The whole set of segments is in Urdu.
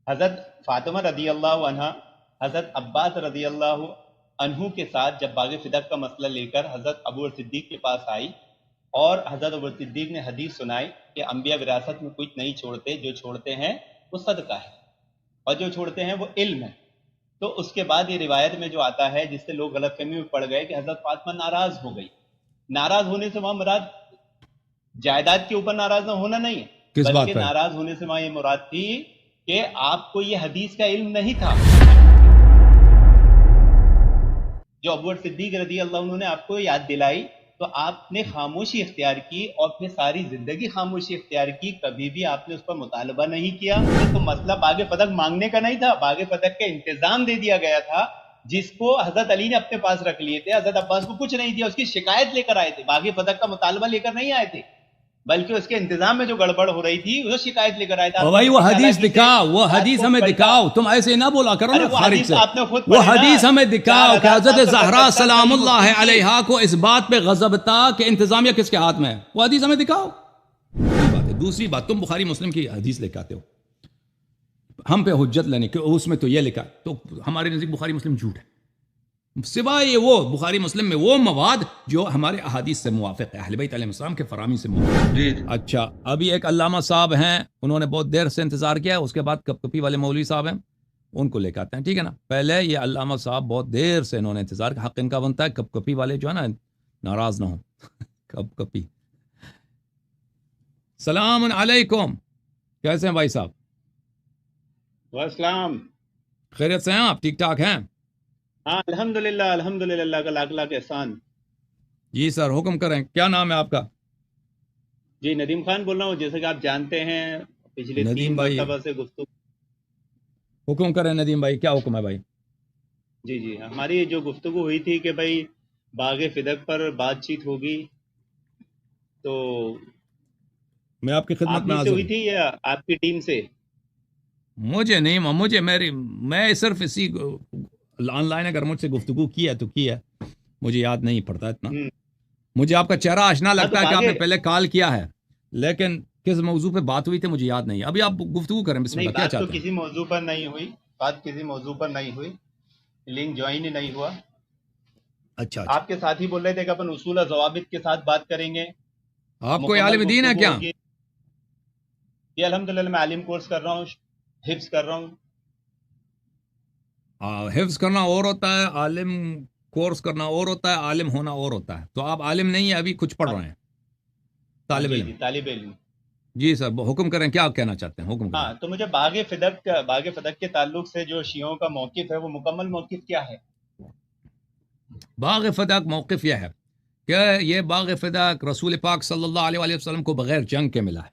حضرت فاطمہ رضی اللہ عنہ حضرت عباس رضی اللہ عنہ کے ساتھ جب باغ فدق کا مسئلہ لے کر حضرت ابو صدیق کے پاس آئی، اور حضرت ابو صدیق نے حدیث سنائی کہ انبیاء وراثت میں کچھ نہیں چھوڑتے، جو چھوڑتے ہیں وہ صدقہ ہے، اور جو چھوڑتے ہیں وہ علم ہے. تو اس کے بعد یہ روایت میں جو آتا ہے، جس سے لوگ غلط فہمی میں پڑ گئے، کہ حضرت فاطمہ ناراض ہو گئی. ناراض ہونے سے وہاں مراد جائیداد کے اوپر ناراض نہ ہونا نہیں ہے، کس بات بلکہ پہ؟ ناراض ہونے سے وہاں یہ مراد تھی کہ آپ کو یہ حدیث کا علم نہیں تھا. جو ابو صدیق رضی اللہ عنہ نے آپ کو یاد دلائی، تو آپ نے خاموشی اختیار کی، اور پھر ساری زندگی خاموشی اختیار کی، کبھی بھی آپ نے اس پر مطالبہ نہیں کیا. تو مسئلہ باغ فتح مانگنے کا نہیں تھا، باغ فتح کا انتظام دے دیا گیا تھا، جس کو حضرت علی نے اپنے پاس رکھ لیے تھے. حضرت عباس کو کچھ نہیں دیا، اس کی شکایت لے کر آئے تھے، باغ فتح کا مطالبہ لے کر نہیں آئے تھے، بلکہ اس کے انتظام میں جو گڑبڑ ہو رہی تھی وہ شکایت لے کر آئے تھے. اور بھائی وہ حدیث دکھاؤ، وہ حدیث ہمیں دکھاؤ، تم ایسے نہ بولا کرو نا خارج سے. وہ حدیث ہمیں دکھاؤ کہ حضرت زہرا سلام اللہ علیہا کو اس بات پہ غضب تھا کہ انتظامیہ کس کے ہاتھ میں ہے. وہ حدیث ہمیں دکھاؤ. دوسری بات، تم بخاری مسلم کی حدیث لے کے آتے ہو ہم پہ حجت لینے کہ اس میں تو یہ لکھا، تو ہمارے نزدیک بخاری مسلم جھوٹ ہے، سوائے یہ وہ بخاری مسلم میں وہ مواد جو ہمارے احادیث سے موافق ہے، اہل بیت علیہ السلام کے فراہمی سے موافق ہے. اچھا، ابھی ایک علامہ صاحب ہیں، انہوں نے بہت دیر سے انتظار کیا، اس کے بعد کپ کپی والے مولوی صاحب ہیں، ان کو لے کے آتے ہیں، ٹھیک ہے نا. پہلے یہ علامہ صاحب بہت دیر سے انہوں نے انتظار کیا، حق ان کا بنتا ہے کپ کپی والے جو ہے نا ناراض نہ ہوں. کپ کپی. سلام علیکم، کیسے ہیں بھائی صاحب؟ والسلام. خیریت سے ہیں آپ؟ ٹھیک ٹھاک ہیں؟ ہاں الحمدللہ، الحمدللہ، اللہ کا لاکھ لاکھ احسان. جی سر، حکم کریں، کیا نام ہے آپ کا؟ جی ندیم خان بول رہا ہوں، جیسے کہ آپ جانتے ہیں پچھلے ندیم 3 بھائی، مرتبہ سے گفتگو. حکم کریں ندیم بھائی، کیا حکم ہے بھائی؟ جی ہماری جو گفتگو ہوئی تھی کہ بھائی باغ فدق پر بات چیت ہوگی، تو میں آپ کی خدمت آپ میں ہی سے حاضر ہوئی ہوں. تھی یا آپ کی ٹیم سے؟ مجھے نہیں، میں صرف اسی آن لائن اگر مجھ سے گفتگو کی ہے تو کی ہے، مجھے یاد نہیں پڑتا اتنا. مجھے آپ کا چہرہ آشنا ہاں تو لگتا ہے کہ آپ باغ نے پہلے کال کیا ہے، لیکن کس موضوع پہ بات ہوئی تھی مجھے یاد نہیں. ابھی آپ گفتگو کریں، بسم نہیں، اللہ، کیا بات تو چاہتے ہیں؟ کسی موضوع پر نہیں ہوئی، بات کسی موضوع پر نہیں ہوئی، لنک جوائن ہی نہیں ہوا. اچھا اچھا، آپ کے ساتھی بول رہے تھے کہ اپن اصول اور ضوابط کے ساتھ بات کریں گے، آپ کوئی مکمل عالم دین ہے گفتگو کیا؟ ہوگی. یہ الحمدللہ میں عالم کورس کر رہا ہوں، حفظ کر رہا ہوں. حفظ کرنا اور ہوتا ہے، عالم کورس کرنا اور ہوتا ہے، عالم ہونا اور ہوتا ہے. تو آپ عالم نہیں ہیں، ابھی کچھ پڑھ رہے ہیں، طالب جی علم. طالب علم. جی سر، حکم کریں، کیا کہنا چاہتے ہیں، حکم کریں. ہاں تو مجھے باغ فدق کے تعلق سے جو شیعوں کا موقف ہے، وہ مکمل موقف کیا ہے؟ باغ فدق موقف یہ ہے کہ یہ باغ فدق رسول پاک صلی اللہ علیہ وآلہ وسلم کو بغیر جنگ کے ملا ہے،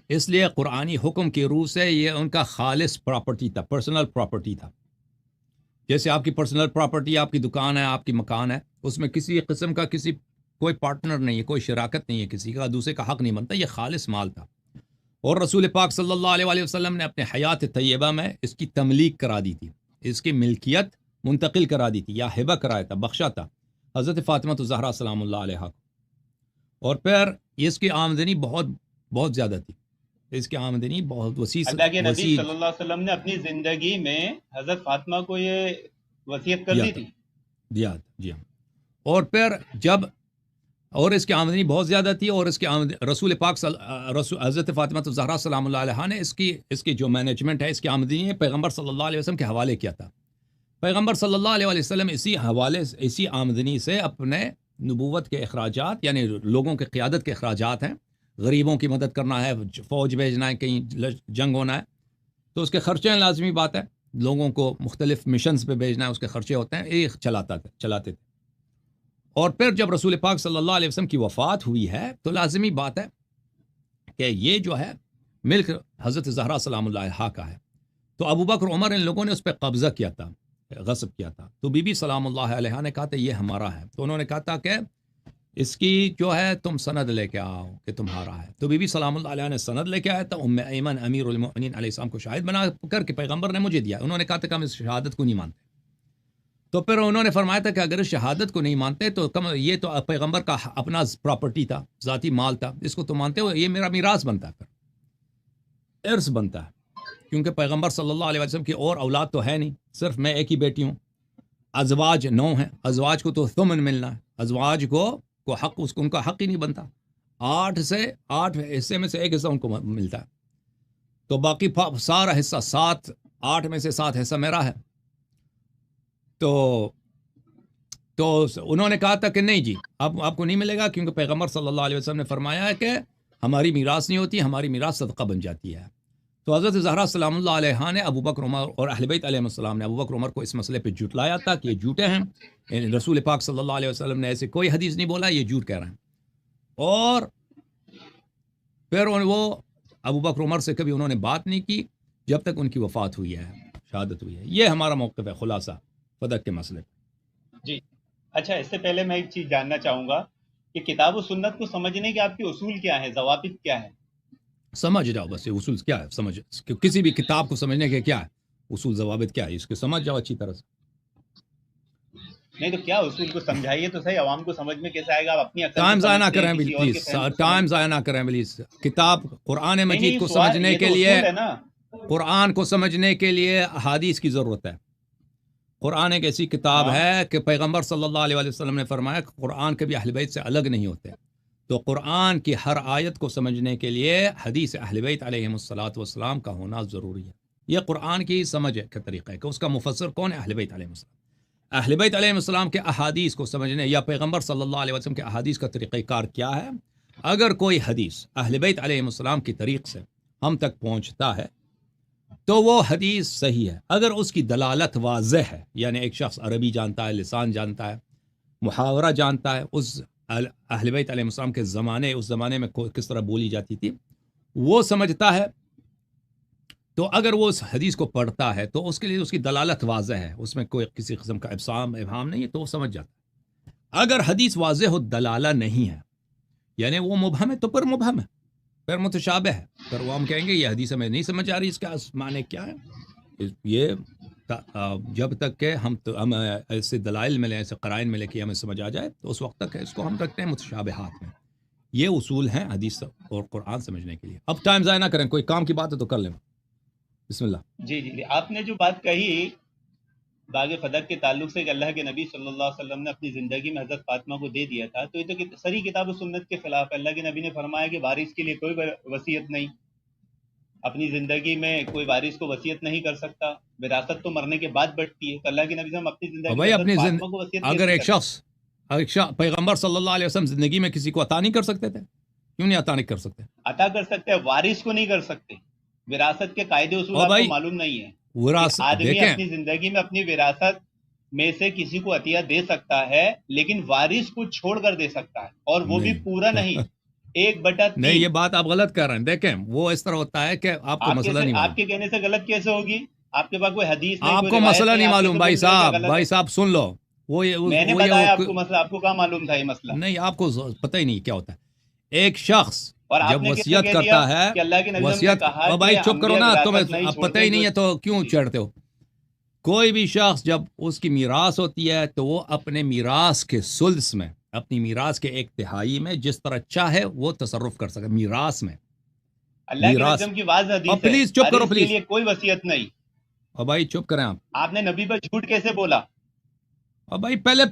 اس لیے قرآنی حکم کی روح سے یہ ان کا خالص پراپرٹی تھا، پرسنل پراپرٹی تھا. جیسے آپ کی پرسنل پراپرٹی، آپ کی دکان ہے، آپ کی مکان ہے، اس میں کسی قسم کا کوئی پارٹنر نہیں ہے، کوئی شراکت نہیں ہے، کسی کا دوسرے کا حق نہیں بنتا، یہ خالص مال تھا. اور رسول پاک صلی اللہ علیہ وآلہ وسلم نے اپنے حیات طیبہ میں اس کی تملیک کرا دی تھی، اس کی ملکیت منتقل کرا دی تھی، یا ہبہ کرایا تھا، بخشا تھا حضرت فاطمہ الزہرا سلام اللہ علیہا کو. اور پھر اس کی آمدنی بہت بہت زیادہ تھی، اس کی آمدنی بہت اللہ کے نبی وسیع صلی اللہ علیہ وسلم نے اپنی زندگی میں حضرت فاطمہ کو یہ وصیت کر دیا دی تھا، تھی. دیا تھا، جی ہاں. اور پھر اور اس کی آمدنی بہت زیادہ تھی، اور اس کی رسول پاک حضرت فاطمہ الزہرا سلام اللہ علیہا نے اس کی جو مینجمنٹ ہے، اس کی آمدنی پیغمبر صلی اللہ علیہ وسلم کے حوالے کیا تھا. پیغمبر صلی اللہ علیہ وسلم اسی آمدنی سے اپنے نبوت کے اخراجات، یعنی لوگوں کے قیادت کے اخراجات ہیں، غریبوں کی مدد کرنا ہے، فوج بھیجنا ہے، کہیں جنگ ہونا ہے تو اس کے خرچے ہیں، لازمی بات ہے، لوگوں کو مختلف مشنز پہ بھیجنا ہے، اس کے خرچے ہوتے ہیں، ایک چلاتے تھے. اور پھر جب رسول پاک صلی اللہ علیہ وسلم کی وفات ہوئی ہے تو لازمی بات ہے کہ یہ جو ہے ملک حضرت زہرا سلام اللہ علیہا کا ہے. تو ابو بکر عمر ان لوگوں نے اس پہ قبضہ کیا تھا، غصب کیا تھا. تو بی بی سلام اللہ علیہا نے کہا تھا یہ ہمارا ہے، تو انہوں نے کہا تھا کہ اس کی جو ہے تم سند لے کے آؤ کہ تمہارا ہے. تو بی بی سلام اللہ علیہ نے سند لے کے آیا تھا، ام ایمن امیر المؤمنین علیہ السلام کو شاہد بنا کر کے پیغمبر نے مجھے دیا. انہوں نے کہا تھا کہ ہم اس شہادت کو نہیں مانتے. تو پھر انہوں نے فرمایا تھا کہ اگر اس شہادت کو نہیں مانتے تو یہ تو پیغمبر کا اپنا پراپرٹی تھا، ذاتی مال تھا، اس کو تو مانتے ہو، یہ میرا میراث بنتا ہے، پھر ارث بنتا ہے. کیونکہ پیغمبر صلی اللہ علیہ وسلم کی اور اولاد تو ہے نہیں، صرف میں ایک ہی بیٹی ہوں. ازواج 9 ہیں، ازواج کو تو ثمن ملنا ہے، ازواج کو حق ان کا حق ہی نہیں بنتا. 8 حصے میں سے ایک حصہ ان کو ملتا ہے، تو باقی سارا حصہ 8 میں سے 7 حصہ میرا ہے. تو انہوں نے کہا تھا کہ نہیں جی اب آپ کو نہیں ملے گا، کیونکہ پیغمبر صلی اللہ علیہ وسلم نے فرمایا ہے کہ ہماری میراث نہیں ہوتی، ہماری میراث صدقہ بن جاتی ہے. تو حضرت زہرا سلام اللہ علیہ نے ابو بکر عمر اور اہل بیت علیہ السلام نے ابو بکر عمر کو اس مسئلے پہ جھٹلایا تھا کہ یہ جھوٹے ہیں، یعنی رسول پاک صلی اللہ علیہ وسلم نے ایسے کوئی حدیث نہیں بولا، یہ جھوٹ کہہ رہے ہیں. اور پھر وہ ابو بکر عمر سے کبھی انہوں نے بات نہیں کی جب تک ان کی وفات ہوئی ہے، شہادت ہوئی ہے. یہ ہمارا موقف ہے خلاصہ فدق کے مسئلے پہ. جی اچھا، اس سے پہلے میں ایک چیز جاننا چاہوں گا کہ کتاب و سنت کو سمجھنے کے آپ کے اصول کیا ہیں، ضوابط کیا ہیں؟ سمجھ جاؤ بس، یہ اصول کیا ہے سمجھ، کسی بھی کتاب کو سمجھنے کے کیا ہے اصول ضوابط کیا ہے، اس کو سمجھ جاؤ اچھی طرح سے. نہیں تو کیا اصول کو سمجھائیے تو صحیح، عوام کو سمجھ میں کیسے آئے گا؟ آپ اپنی ٹائم ضائع نہ کریں پلیز، ٹائم ضائع نہ کریں پلیز. کتاب قرآن مجید کو سمجھنے کے لیے، قرآن کو سمجھنے کے لیے احادیث کی ضرورت ہے. قرآن ایک ایسی کتاب ہے کہ پیغمبر صلی اللہ علیہ وسلم نے فرمایا کہ قرآن کبھی اہل بیت سے الگ نہیں ہوتے. تو قرآن کی ہر آیت کو سمجھنے کے لیے حدیث اہل بیت علیہم الصلوۃ والسلام کا ہونا ضروری ہے. یہ قرآن کی سمجھ کا طریقہ ہے کہ اس کا مفسر کون ہے؟ اہل بیت علیہم السلام. اہل بیت علیہم السلام کے احادیث کو سمجھنے یا پیغمبر صلی اللہ علیہ وسلم کے احادیث کا طریقہ کار کیا ہے؟ اگر کوئی حدیث اہل بیت علیہم السلام کی طریق سے ہم تک پہنچتا ہے تو وہ حدیث صحیح ہے. اگر اس کی دلالت واضح ہے، یعنی ایک شخص عربی جانتا ہے، لسان جانتا ہے، محاورہ جانتا ہے، اس اہل بیت علیہ السلام کے زمانے، اس زمانے میں کس طرح بولی جاتی تھی وہ سمجھتا ہے، تو اگر وہ اس حدیث کو پڑھتا ہے تو اس کے لیے اس کی دلالت واضح ہے، اس میں کوئی کسی قسم کا ابہام نہیں ہے، تو وہ سمجھ جاتا ہے. اگر حدیث واضح و دلالہ نہیں ہے، یعنی وہ مبہم ہے، تو پھر مبہم ہے، پھر متشابہ ہے، پھر وہ ہم کہیں گے یہ حدیث ہمیں نہیں سمجھ آ رہی، اس کا معنی کیا ہے. یہ جب تک کہ ہم ایسے دلائل ملیں، ایسے قرائن ملے کہ ہمیں سمجھ آ جائے، تو اس وقت تک اس کو ہم رکھتے ہیں متشابہات میں. یہ اصول ہیں حدیث اور قرآن سمجھنے کے لیے. اب ٹائم ضائع نہ کریں، کوئی کام کی بات ہے تو کر لیں. بسم اللہ. جی آپ نے جو بات کہی باغ فدق کے تعلق سے کہ اللہ کے نبی صلی اللہ علیہ وسلم نے اپنی زندگی میں حضرت فاطمہ کو دے دیا تھا، تو یہ تو صریح کتاب و سنت کے خلاف ہے. اللہ کے نبی نے فرمایا کہ وارث کے لیے کوئی وصیت نہیں، اپنی زندگی میں کوئی وارث کو وصیت نہیں کر سکتا، وراثت تو مرنے کے بعد بڑھتی ہے. تو اللہ کے نبی صلی اللہ علیہ وسلم اپنی زندگی میں حضرت فاطمہ کو وصیت اگر ایک شخص پیغمبر صلی اللہ علیہ وسلم زندگی میں کسی کو عطا نہیں کر سکتے تھے، کیوں نہیں عطا نہیں کر سکتے؟ عطا کر سکتے ہیں، وارث کو نہیں کر سکتے. وراثت کے قاعدے اصول آپ کو معلوم نہیں ہے. آدمی اپنی زندگی میں اپنی وراثت میں سے کسی کو عطیہ دے سکتا ہے، لیکن وارث کو چھوڑ کر دے سکتا ہے، اور وہ بھی پورا نہیں، 1/3. نہیں، یہ بات آپ غلط کر رہے ہیں. دیکھیں وہ اس طرح ہوتا ہے کہ آپ کو مسئلہ نہیں معلوم. آپ کے کہنے سے غلط کیسے ہوگی؟ آپ کے پاس کوئی حدیث نہیں، آپ کو مسئلہ نہیں معلوم. بھائی صاحب سن لو، میں نے بتایا آپ کو مسئلہ، آپ کو کیا معلوم تھا یہ مسئلہ؟ نہیں، آپ کو پتہ ہی نہیں کیا ہوتا ہے. ایک شخص جب وصیت کرتا ہے، وصیت، بھائی چپ کرو نا، تمہیں پتہ ہی نہیں ہے تو کیوں چڑھتے ہو؟ کوئی بھی شخص جب اس کی میراث ہوتی ہے تو وہ اپنے میراث کے ثلث میں، اپنی میراث کے 1/3 میں جس طرح چاہے وہ تصرف کر سکے میراث میں. اللہ کے نبی کی واضح حدیث ہے، پلیز چپ کرو پلیز. کے لیے کوئی وصیت نہیں. اور بھائی چپ کریں آپ نے نبی پر جھوٹ کیسے بولا؟ اور بھائی پہلے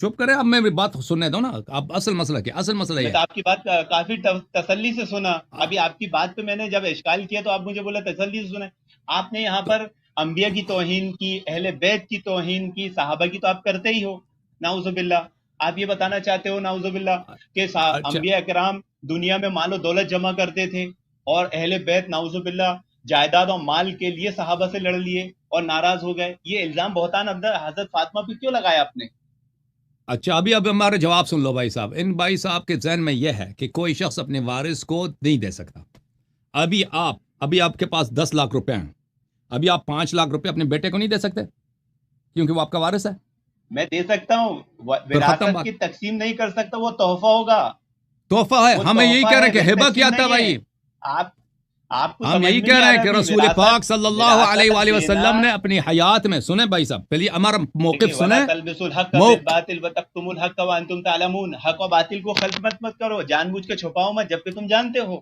چپ کریں، اب میں بات سننے دو نا. اب اصل مسئلہ کیا؟ اصل مسئلہ یہ، آپ کی بات کافی تسلی سے سنا. ابھی آپ کی بات پہ میں نے جب اشکال کیا تو آپ مجھے بولا تسلی سے سنا. آپ نے یہاں پر انبیاء کی توہین کی، اہل بیت کی توہین کی، صحابہ کی تو آپ کرتے ہی ہو، نعوذ باللہ. آپ یہ بتانا چاہتے ہو نعوذ باللہ کہ انبیاء اکرام دنیا میں مال و دولت جمع کرتے تھے، اور اہل بیت نعوذ باللہ جائیداد اور مال کے لیے صحابہ سے لڑ لیے اور ناراض ہو گئے. یہ الزام بہتان حضرت فاطمہ پہ کیوں لگایا آپ نے؟ اچھا، اب ہمارے جواب سن لو بھائی صاحب. ان بھائی صاحب کے ذہن میں یہ ہے کہ کوئی شخص اپنے وارث کو نہیں دے سکتا. ابھی آپ کے پاس 10 لاکھ روپے ہیں، ابھی آپ 5 لاکھ روپے اپنے بیٹے کو نہیں دے سکتے کیونکہ وہ آپ کا وارث ہے. میں دے سکتا ہوں، وراثت کی تقسیم نہیں کر سکتا، وہ تحفہ ہوگا. تحفہ ہے، ہمیں یہی کہہ رہے ہیں کہ ہبہ کیا تھا بھائی. ہم یہی کہہ رہے ہیں کہ رسول پاک صلی اللہ علیہ وآلہ وسلم نے اپنی حیات میں، سنیں بھائی صاحب پہلے ہمارا موقف سنیں. حق و باطل کو خلط مت کرو، جان بوجھ کے چھپاؤ مت جبکہ تم جانتے ہو.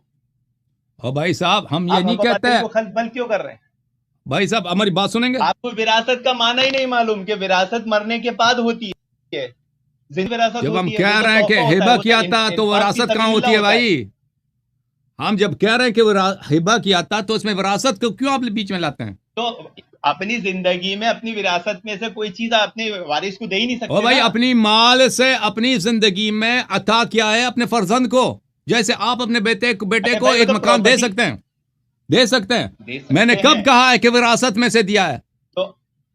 اور بھائی صاحب ہم یہ آپ نہیں ابا کہتے باطل کو خلف بل کیوں کر رہے ہیں؟ بھائی صاحب ہماری بات سنیں گے. آپ کو وراثت کا معنی ہی نہیں معلوم کہ وراثت مرنے کے بعد ہوتی ہے، زندہ وراثت جب ہم ہوتی ہے، کہہ وہ تو رہے ہیں کہ تحفہ ہوتا ہے، ہبہ وہ کیا تو تھا تو انفاق فی وراثت کہاں سبیل ہوتی اللہ ہے ہوتا ہے۔ بھائی؟ ہم جب کہہ رہے ہیں کہ ہبہ کیا تھا تو اس میں وراثت کو کیوں آپ بیچ میں لاتے ہیں؟ تو اپنی زندگی میں اپنی وراثت میں سے کوئی چیز آپ اپنے وارث کو دے ہی نہیں اور سکتے بھائی نا۔ اپنی مال سے اپنی زندگی میں عطا کیا ہے اپنے فرزند کو، جیسے آپ اپنے بیٹے ارے کو بھائی وہ ایک تو مکان دے پراپرٹی سکتے ہیں، دے سکتے ہیں. دے میں نے سکتے کب ہیں کہا ہے کہ وراثت میں سے دیا ہے؟ تو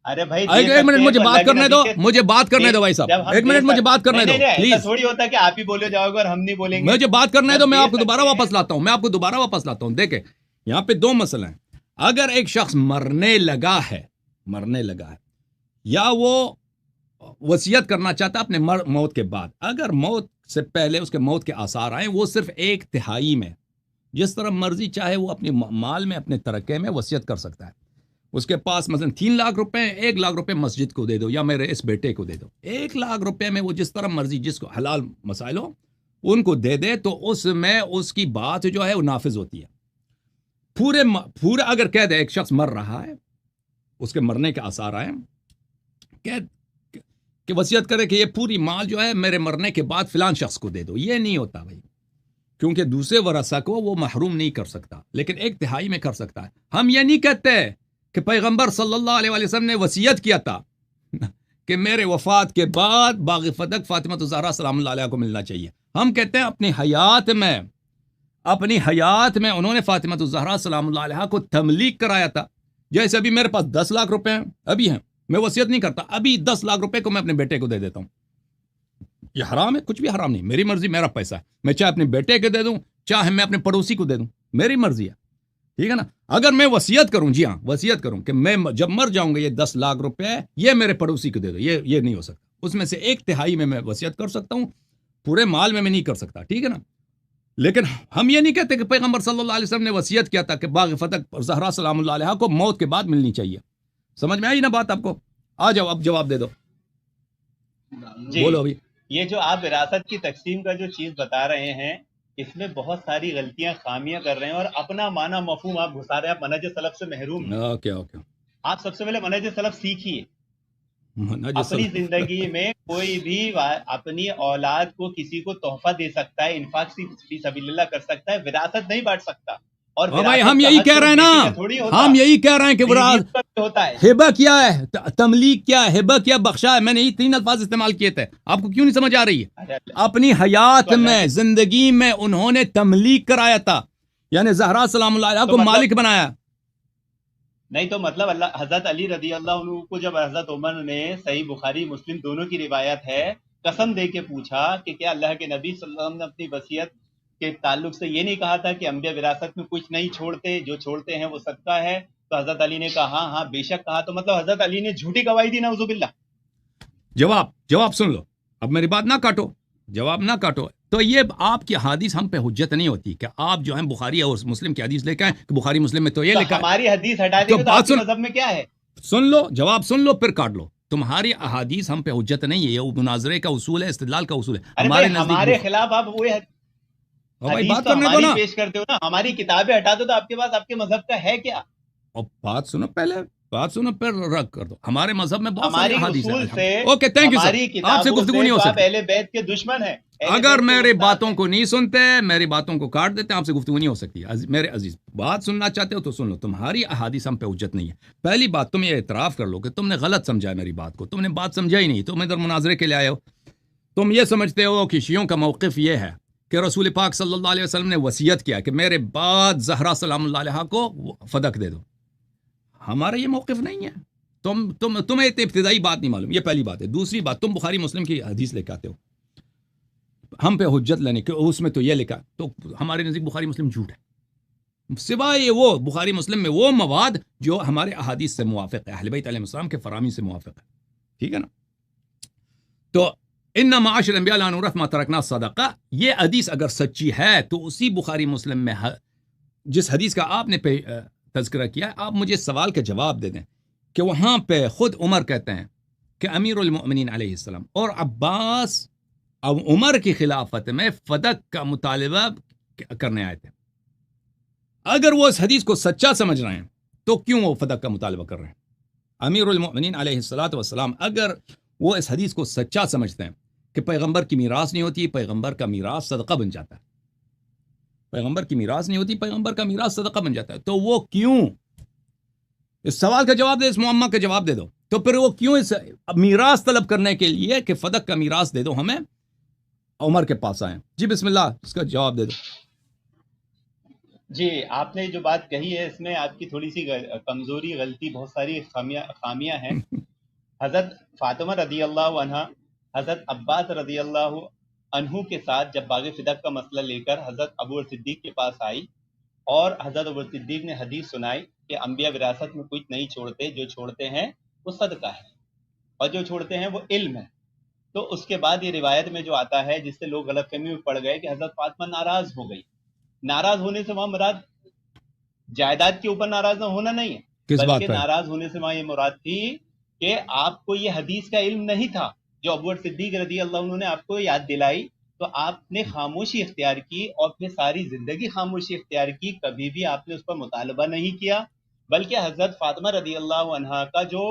ارے بھائی ایک دے منٹ سکتے ہیں مجھے تو بات اللہ کے کرنے نبی دو، کے مجھے بات کرنے دو بھائی صاحب، جب ہم ایک منٹ مجھے بات کرنے دو نہیں ایسا پلیز. تھوڑی ہوتا کہ آپ ہی بولے جاؤ گے اور ہم نہیں بولیں گے، مجھے بات کرنے دو، جب میں دے آپ کو دوبارہ سکتے ہیں واپس لاتا ہوں، میں آپ کو دوبارہ واپس لاتا ہوں. دیکھیں یہاں پہ دو مسئلے ہیں. اگر ایک شخص مرنے لگا ہے یا وہ وصیت کرنا چاہتا ہے اپنے موت کے بعد، اگر موت سے پہلے اس کے موت کے آثار آئیں، وہ صرف 1/3 میں جس طرح مرضی چاہے وہ اپنے مال میں اپنے ترکے میں وصیت کر سکتا ہے. اس کے پاس مثلا 3 لاکھ روپے، 1 لاکھ روپے مسجد کو دے دو یا میرے اس بیٹے کو دے دو. 1 لاکھ روپے میں وہ جس طرح مرضی جس کو حلال مسائل ہو ان کو دے دے تو اس میں اس کی بات جو ہے وہ نافذ ہوتی ہے. پورے اگر کہہ دے ایک شخص مر رہا ہے، اس کے مرنے کے آثار آئے کہ وصیت کرے کہ یہ پوری مال جو ہے میرے مرنے کے بعد فلان شخص کو دے دو، یہ نہیں ہوتا بھائی، کیونکہ دوسرے ورثہ کو وہ محروم نہیں کر سکتا، لیکن 1/3 میں کر سکتا ہے. ہم یہ نہیں کہتے کہ پیغمبر صلی اللہ علیہ وسلم نے وصیت کیا تھا کہ میرے وفات کے بعد باغ فدق فاطمہ الزہرا سلام اللہ علیہ کو ملنا چاہیے. ہم کہتے ہیں اپنی حیات میں انہوں نے فاطمہ الزہرا سلام اللہ علیہ کو تملیک کرایا تھا. جیسے ابھی میرے پاس 10 لاکھ روپے ہیں، ابھی ہیں، میں وصیت نہیں کرتا، ابھی 10 لاکھ روپے کو میں اپنے بیٹے کو دے دیتا ہوں. یہ حرام ہے؟ کچھ بھی حرام نہیں، میری مرضی، میرا پیسہ ہے، میں چاہے اپنے بیٹے کو دے دوں چاہے میں اپنے پڑوسی کو دے دوں، میری مرضی ہے، ٹھیک ہے نا. اگر میں وصیت کروں، جی ہاں وصیت کروں کہ میں جب مر جاؤں گا یہ 10 لاکھ روپے یہ میرے پڑوسی کو دے دو، یہ نہیں ہو سکتا. اس میں سے 1/3 میں وصیت کر سکتا ہوں، پورے مال میں نہیں کر سکتا، ٹھیک ہے نا. لیکن ہم یہ نہیں کہتے کہ پیغمبر صلی اللہ علیہ وسلم نے وصیت کیا تھا کہ باغ فتح زہرا سلام اللہ علیہ کو موت کے بعد ملنی چاہیے. سمجھ میں آئی نا بات آپ کو؟ آ جاؤ اب جواب دے دو، جی. بولو ابھی. یہ جو آپ وراثت کی تقسیم کا جو چیز بتا رہے ہیں اس میں بہت ساری غلطیاں خامیاں کر رہے ہیں اور اپنا معنی مفہوم آپ گھسا رہے ہیں. آپ منہج سلف سے محروم ہیں. اوکے آپ سب سے پہلے منہج سلف سیکھیے. منہج اپنی سلف. زندگی میں کوئی بھی اپنی اولاد کو کسی کو تحفہ دے سکتا ہے، انفاق فی سبیل اللہ کر سکتا ہے، وراثت نہیں بانٹ سکتا. اور بھائی وراثت ہم کا یہی حق کہہ صرف رہے ہیں بیٹی نا، کا تھوڑی ہوتا، ہم یہی کہہ رہے ہیں کہ بیوی کا بھی ہوتا ہے. ہبہ کیا ہے، تملیک کیا ہے، ہبہ کیا بخشا ہے. میں نے یہ 3 الفاظ استعمال کیے تھے، آپ کو کیوں نہیں سمجھ آ رہی ہے؟ اپنی حیات میں زندگی میں انہوں نے تملیک کرایا تھا، یعنی زہرا سلام اللہ علیہ کو مالک بنایا. نہیں تو مطلب اللہ حضرت علی رضی اللہ عنہ کو جب حضرت عمر نے، صحیح بخاری مسلم دونوں کی روایت ہے، قسم دے کے پوچھا کہ کیا اللہ کے نبی صلی اللہ علیہ وسلم نے اپنی وصیت کے تعلق سے یہ نہیں کہا تھا کہ انبیاء وراثت میں کچھ نہیں چھوڑتے، جو چھوڑتے ہیں وہ صدقہ ہے؟ تو حضرت علی نے کہا ہاں بے شک کہا. تو مطلب حضرت علی نے جھوٹی گواہی دی نعوذ باللہ. جواب سن لو، اب میری بات نہ کاٹو، جواب نہ کاٹو. تو یہ آپ کی حدیث ہم پہ حجت نہیں ہوتی کہ آپ جو ہیں بخاری اور مسلم کی حدیث لے کے آئیں کہ بخاری مسلم میں تو یہ لکھا ہے. ہماری حدیث ہٹا دیں گے تو آپ کے مذہب میں کیا ہے؟ سن لو، جواب سن لو پھر کاٹ لو. تمہاری احادیث ہم پہ حجت نہیں ہے، یہ مناظرے کا اصول ہے، استدلال کا اصول ہے. ہمارے خلاف آپ وہ حدیث تو ہماری پیش کرتے ہو نا، ہماری کتابیں ہٹا دو تو آپ کے پاس آپ کے مذہب کا ہے کیا؟ اور بات سنو پہلے، بات سنو پھر رد کر دو. ہمارے مذہب میں بہت ساری ہماری حدیث اصول سے، ہیں. Okay thank you sir. آپ سے گفتگو نہیں ہو آپ سکتی. اہل بیت کے دشمن ہیں. اگر میری باتوں کو نہیں سنتے، میری باتوں کو کاٹ دیتے، آپ سے گفتگو نہیں ہو سکتی. میرے عزیز بات سننا چاہتے ہو تو سن لو، تمہاری احادیث ہم پہ حجت نہیں ہے. پہلی بات تم یہ اعتراف کر لو کہ تم نے غلط سمجھا میری بات کو، تم نے بات سمجھا ہی نہیں، تم ادھر مناظرے کے لیے آئے ہو. تم یہ سمجھتے ہو کہ شیعوں کا موقف یہ ہے کہ رسول پاک صلی اللہ علیہ وسلم نے وصیت کیا کہ میرے بعد زہرا سلام اللہ علیہ کو فدق دے دو. ہمارا یہ موقف نہیں ہے. تمہیں ابتدائی بات نہیں معلوم، یہ پہلی بات ہے. دوسری بات، تم بخاری مسلم کی حدیث لے کے آتے ہو ہم پہ حجت لینے کہ اس میں تو یہ لکھا، تو ہمارے نزدیک بخاری مسلم جھوٹ ہے، سوائے وہ بخاری مسلم میں وہ مواد جو ہمارے احادیث سے موافق ہے، اہل بیت علیہ السلام کے فرامی سے موافق ہے، ٹھیک ہے نا. تو ان معاشر الانبیاء لا نورث ما ترکنا صدقہ، یہ حدیث اگر سچی ہے تو اسی بخاری مسلم میں جس حدیث کا آپ نے تذکرہ کیا ہے، آپ مجھے سوال کا جواب دے دیں کہ وہاں پہ خود عمر کہتے ہیں کہ امیر المؤمنین علیہ السلام اور عباس عمر کی خلافت میں فدق کا مطالبہ کرنے آئے تھے. اگر وہ اس حدیث کو سچا سمجھ رہے ہیں تو کیوں وہ فدق کا مطالبہ کر رہے ہیں؟ امیر المؤمنین علیہ الصلوۃ والسلام اگر وہ اس حدیث کو سچا سمجھتے ہیں کہ پیغمبر کی میراث نہیں ہوتی، پیغمبر کا میراث صدقہ بن جاتا ہے، پیغمبر کی میراث نہیں ہوتی، پیغمبر کا میراث صدقہ بن جاتا ہے، تو وہ کیوں، اس سوال کا جواب دے، اس معمہ کا جواب دے دو، تو پھر وہ کیوں اس میراث طلب کرنے کے لیے کہ فدق کا میراث دے دو ہمیں، عمر کے پاس آئیں؟ جی بسم اللہ، اس کا جواب دے دو۔ جی، آپ نے جو بات کہی ہے اس میں آپ کی تھوڑی سی کمزوری، غلطی، بہت ساری خامیاں ہیں۔ حضرت فاطمہ رضی اللہ عنہ حضرت عباس رضی اللہ عنہ کے ساتھ جب باغ فدق کا مسئلہ لے کر حضرت ابو بکر صدیق کے پاس آئی، اور حضرت ابو بکر صدیق نے حدیث سنائی کہ انبیاء وراثت میں کچھ نہیں چھوڑتے، جو چھوڑتے ہیں وہ صدقہ ہے، اور جو چھوڑتے ہیں وہ علم ہے۔ تو اس کے بعد یہ روایت میں جو آتا ہے، جس سے لوگ غلط فہمی میں پڑ گئے کہ حضرت فاطمہ ناراض ہو گئی۔ ناراض ہونے سے وہاں مراد جائیداد کے اوپر ناراض نہ ہونا نہیں ہے، بلکہ ناراض ہونے سے وہاں یہ مراد تھی کہ آپ کو یہ حدیث کا علم نہیں تھا جو ابو بکر صدیق رضی اللہ عنہ نے آپ کو یاد دلائی، تو آپ نے خاموشی اختیار کی، اور پھر ساری زندگی خاموشی اختیار کی، کبھی بھی آپ نے اس پر مطالبہ نہیں کیا۔ بلکہ حضرت فاطمہ رضی اللہ عنہا کا جو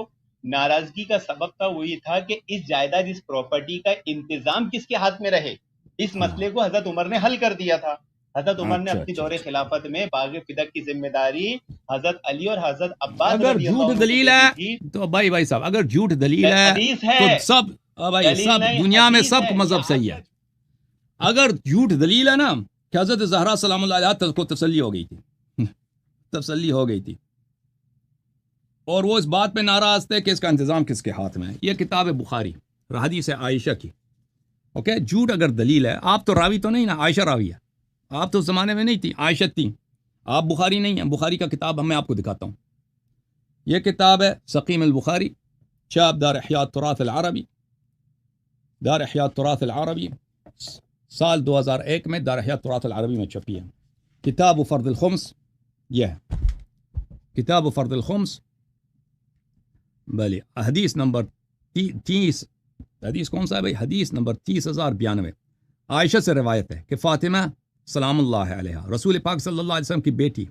ناراضگی کا سبب تھا وہ یہ تھا کہ اس جائیداد، اس پراپرٹی کا انتظام کس کے ہاتھ میں رہے۔ اس مسئلے کو حضرت عمر نے حل کر دیا تھا۔ حضرت عمر نے اپنی دور خلافت میں باغ فدق کی ذمہ داری حضرت علی اور حضرت عباس اگر جھوٹ دلیل ہے تو بھائی صاحب، اگر جھوٹ دلیل ہے تو سب سب دنیا میں سب مذہب صحیح ہے۔ اگر جھوٹ دلیل ہے نا کہ حضرت زہرا سلام اللہ علیہا کو تسلی ہو گئی تھی، تسلی ہو گئی تھی، اور وہ اس بات پہ ناراض تھے کہ اس کا انتظام کس کے ہاتھ میں ہے۔ یہ کتاب ہے بخاری، حدیث ہے عائشہ کی، اوکے۔ جھوٹ اگر دلیل ہے، آپ تو راوی تو نہیں نا، عائشہ راوی ہے، آپ تو اس زمانے میں نہیں تھی، عائشہ تھی، آپ بخاری نہیں ہیں۔ بخاری کا کتاب میں آپ کو دکھاتا ہوں، یہ کتاب ہے سقیم البخاری، چاپ دار احیاء التراث العربی، دار احیاء التراث العربی، سال 2001 میں دار احیاء التراث العربی میں چھپی ہے۔ کتاب فرض الخمس، یہ ہے کتاب فرض الخمس، بلی حدیث نمبر 30، حدیث کون سا ہے بھائی؟ حدیث نمبر 30,092، عائشہ سے روایت ہے کہ فاطمہ سلام اللہ علیہ، رسول پاک صلی اللہ علیہ وسلم کی بیٹی،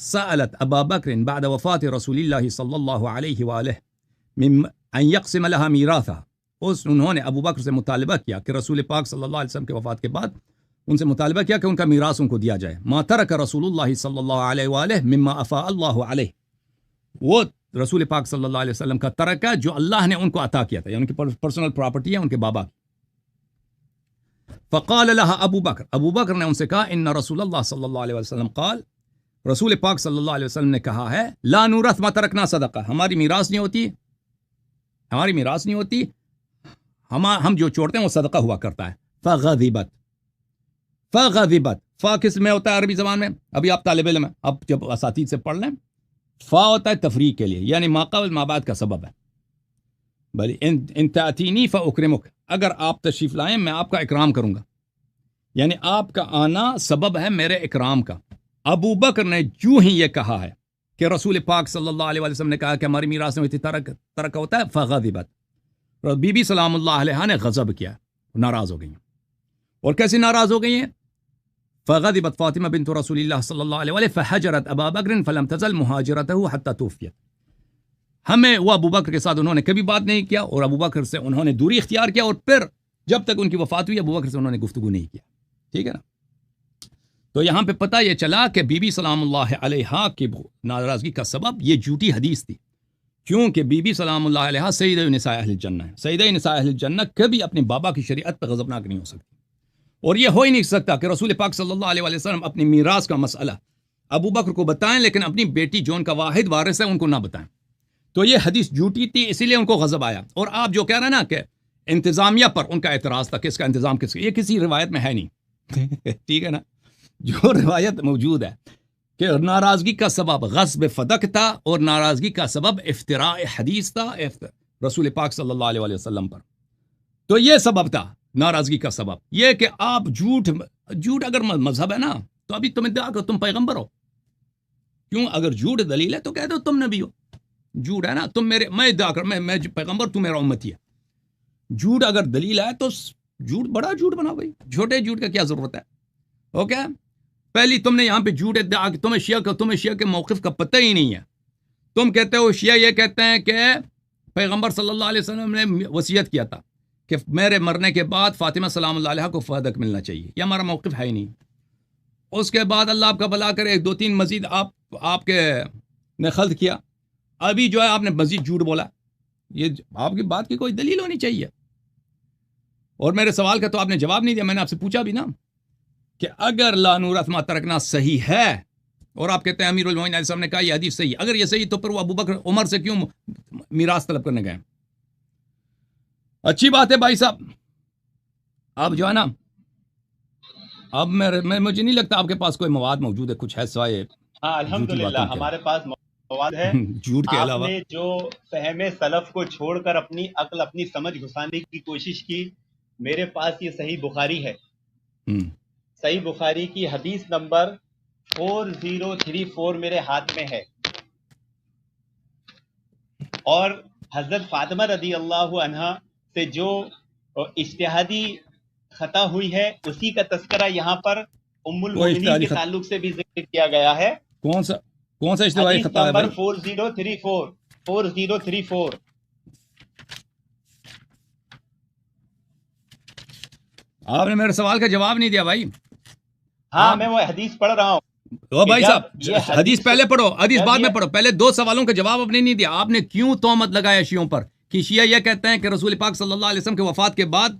سألت ابا بکر بعد وفات رسول اللہ صلی اللہ علیہ وآلہ ان یقسم لها میراثها، انہوں نے ابو بکر سے مطالبہ کیا کہ رسول پاک صلی اللہ علیہ وسلم کے وفات کے بعد ان سے مطالبہ کیا کہ ان کا میراث ان کو دیا جائے۔ ما ترک رسول اللہ صلی اللہ علیہ وآلہ مما افاء اللہ علیہ، وہ رسول پاک صلی اللہ علیہ وسلم کا ترکہ جو اللہ نے ان کو عطا کیا تھا، یعنی ان کی پرسنل پراپرٹی ہے ان کے بابا کی۔ فقال لها ابو بکر، ابو بکر نے ان سے کہا ان رسول اللہ صلی اللہ علیہ وسلم قال، رسول پاک صلی اللہ علیہ وسلم نے کہا ہے لا نورث ما ترکنا صدقہ، ہماری میراث نہیں ہوتی، ہماری میراث نہیں ہوتی، ہم جو چھوڑتے ہیں وہ صدقہ ہوا کرتا ہے۔ فغضبت، فغضبت، فا کس میں ہوتا ہے عربی زبان میں؟ ابھی آپ طالب علم ہیں، اب جب اساتید سے پڑھ لیں، فا ہوتا ہے تفریق کے لیے، یعنی ما قبل ما بعد کا سبب ہے۔ بلی ان تأتینی فاکرمک، اگر آپ تشریف لائیں میں آپ کا اکرام کروں گا، یعنی آپ کا آنا سبب ہے میرے اکرام کا۔ ابو بکر نے جو ہی یہ کہا ہے کہ رسول پاک صلی اللہ علیہ وسلم نے کہا کہ ہماری میراث میں ترک ہوتا ہے، فغضبت، بی بی سلام اللہ علیہ نے غضب کیا، ناراض ہو گئی ہیں۔ اور کیسے ناراض ہو گئی ہیں؟ فغضبت فاطمہ بنت رسول اللہ صلی اللہ علیہ وآلہ فحجرت ابا بکر فلم تزل مہاجرته حتی توفیت، ہمیں وہ ابو بکر کے ساتھ انہوں نے کبھی بات نہیں کیا، اور ابو بکر سے انہوں نے دوری اختیار کیا، اور پھر جب تک ان کی وفات ہوئی ابو بکر سے انہوں نے گفتگو نہیں کیا، ٹھیک ہے نا۔ تو یہاں پہ پتہ یہ چلا کہ بی بی سلام اللہ علیہا کی ناراضگی کا سبب یہ جھوٹی حدیث تھی، کیونکہ بی بی سلام اللہ علیہا سیدہ نساء اہل الجنہ ہے، سیدہ نساء اہل الجنہ کبھی اپنے بابا کی شریعت پہ غضبناک نہیں ہو سکتی، اور یہ ہو ہی نہیں سکتا کہ رسول پاک صلی اللہ علیہ وسلم اپنی میراث کا مسئلہ ابو بکر کو بتائیں لیکن اپنی بیٹی جو ان کا واحد وارث ہے ان کو نہ بتائیں۔ تو یہ حدیث جھوٹی تھی، اسی لیے ان کو غضب آیا۔ اور آپ جو کہہ رہے ہیں نا کہ انتظامیہ پر ان کا اعتراض تھا کہ اس کا انتظام کس کا، یہ کسی روایت میں ہے نہیں ٹھیک ہے نا۔ جو روایت موجود ہے کہ ناراضگی کا سبب غصب فدق تھا، اور ناراضگی کا سبب افتراء حدیث تھا رسول پاک صلی اللہ علیہ وسلم پر، تو یہ سبب تھا ناراضگی کا سبب یہ کہ آپ جھوٹ اگر مذہب ہے نا تو ابھی تمہیں دعا کر تم پیغمبر ہو، کیوں؟ اگر جھوٹ دلیل ہے تو کہہ دو تم نبی ہو، جھوٹ ہے نا تم میرے، میں دعا کر میں پیغمبر، تو میرا امتی ہے۔ جھوٹ اگر دلیل ہے تو جھوٹ بڑا جھوٹ بناؤ بھائی، چھوٹے جھوٹ کا کیا ضرورت ہے؟ اوکے، پہلی تم نے یہاں پہ جھوٹ ادعا کہ تمہیں شیعہ کے موقف کا پتہ ہی نہیں ہے. تم کہتے ہو شیعہ یہ کہتے ہیں کہ پیغمبر صلی اللہ علیہ وسلم نے وصیت کیا تھا کہ میرے مرنے کے بعد فاطمہ سلام اللہ علیہ کو فدق ملنا چاہیے. یہ ہمارا موقف ہے ہی نہیں. اس کے بعد اللہ آپ کا بھلا کرے 2-3 مزید آپ کے نے خلط کیا. ابھی جو ہے آپ نے مزید جھوٹ بولا. یہ آپ کی بات کی کوئی دلیل ہونی چاہیے. اور میرے سوال کا تو آپ نے جواب نہیں دیا. میں نے آپ سے پوچھا بھی نا کہ اگر لا نورث ما ترکنا صحیح ہے اور آپ کہتے ہیں امیر المومنین علیہ السلام نے کہا یہ حدیث صحیح، اگر یہ صحیح تو پھر وہ ابوبکر عمر سے کیوں میراث طلب کرنے گئے؟ اچھی بات ہے بھائی صاحب. اب جو ہے نا اب مجھے نہیں لگتا آپ کے پاس کوئی مواد موجود ہے کچھ ہے سوائے. ہاں الحمدللہ ہمارے پاس مواد ہے. جھوٹ کے علاوہ آپ نے جو فہم سلف کو چھوڑ کر اپنی عقل اپنی سمجھ گھسانے کی کوشش کی، میرے پاس یہ صحیح بخاری ہے. صحیح بخاری کی حدیث نمبر 4034 میرے ہاتھ میں ہے. اور حضرت فاطمہ رضی اللہ عنہا سے جو اجتہادی خطا ہوئی ہے اسی کا تذکرہ یہاں پر ام المؤمنین کے تعلق سے بھی ذکر کیا گیا ہے. کون سا اجتہادی خطا ہے نمبر 4034 آپ نے میرے سوال کا جواب نہیں دیا بھائی. ہاں میں وہ حدیث پڑھ رہا ہوں. او بھائی صاحب حدیث پہلے پڑھو، حدیث بعد میں پڑھو. پہلے 2 سوالوں کا جواب آپ نے نہیں دیا. آپ نے کیوں تہمت لگایا شیعوں پر کہ شیعہ یہ کہتے ہیں کہ رسول پاک صلی اللہ علیہ وسلم کے وفات کے بعد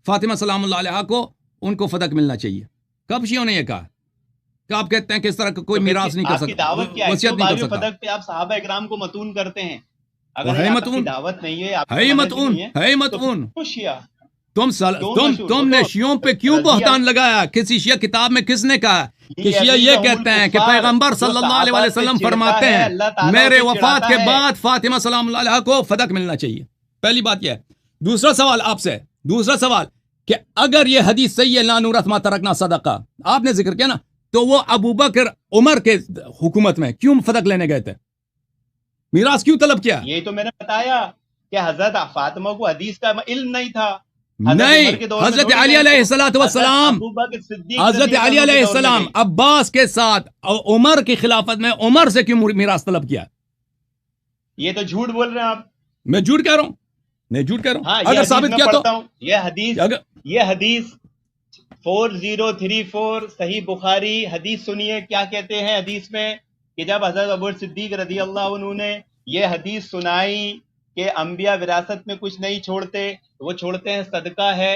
فاطمہ سلام اللہ علیہ کو ان کو فدق ملنا چاہیے؟ کب شیعوں نے یہ کہا کہ آپ کہتے ہیں کہ اس طرح کوئی میراث نہیں کر سکتا، وصیت نہیں کر سکتا؟ فدق پہ آپ صحابہ اکرام کو متون کرتے ہیں. اگر آپ کی دعوت نہیں ہے، ہے متون تم نے شیعوں پہ کیوں بہتان لگایا؟ کسی شیعہ کتاب میں کس نے کہا کہ شیعہ یہ کہتے ہیں کہ پیغمبر صلی اللہ علیہ وسلم فرماتے ہیں میرے وفات کے بعد فاطمہ سلام اللہ علیہ کو فدق ملنا چاہیے؟ پہلی بات یہ ہے. دوسرا سوال آپ سے، کہ اگر یہ حدیث صحیح ہے لا نورث ما ترکنا صدقہ، آپ نے ذکر کیا نا، تو وہ ابوبکر عمر کے حکومت میں کیوں فدق لینے گئے تھے؟ میراث کیوں طلب کیا؟ یہی تو میں نے بتایا کہ حضرت فاطمہ کو حدیث کا علم نہیں تھا. نہیں، حضرت علی علیہ السلام حضرت علی علیہ السلام عباس کے ساتھ عمر کی خلافت میں عمر سے کیوں میراث طلب کیا؟ یہ تو جھوٹ بول رہے ہیں آپ. میں جھوٹ کہہ رہا ہوں، اگر ثابت کیا تو یہ حدیث 4034 صحیح بخاری حدیث سنیے کیا کہتے ہیں حدیث میں کہ جب حضرت ابوبکر صدیق رضی اللہ عنہ نے یہ حدیث سنائی کہ انبیاء وراثت میں کچھ نہیں چھوڑتے، وہ چھوڑتے ہیں صدقہ ہے،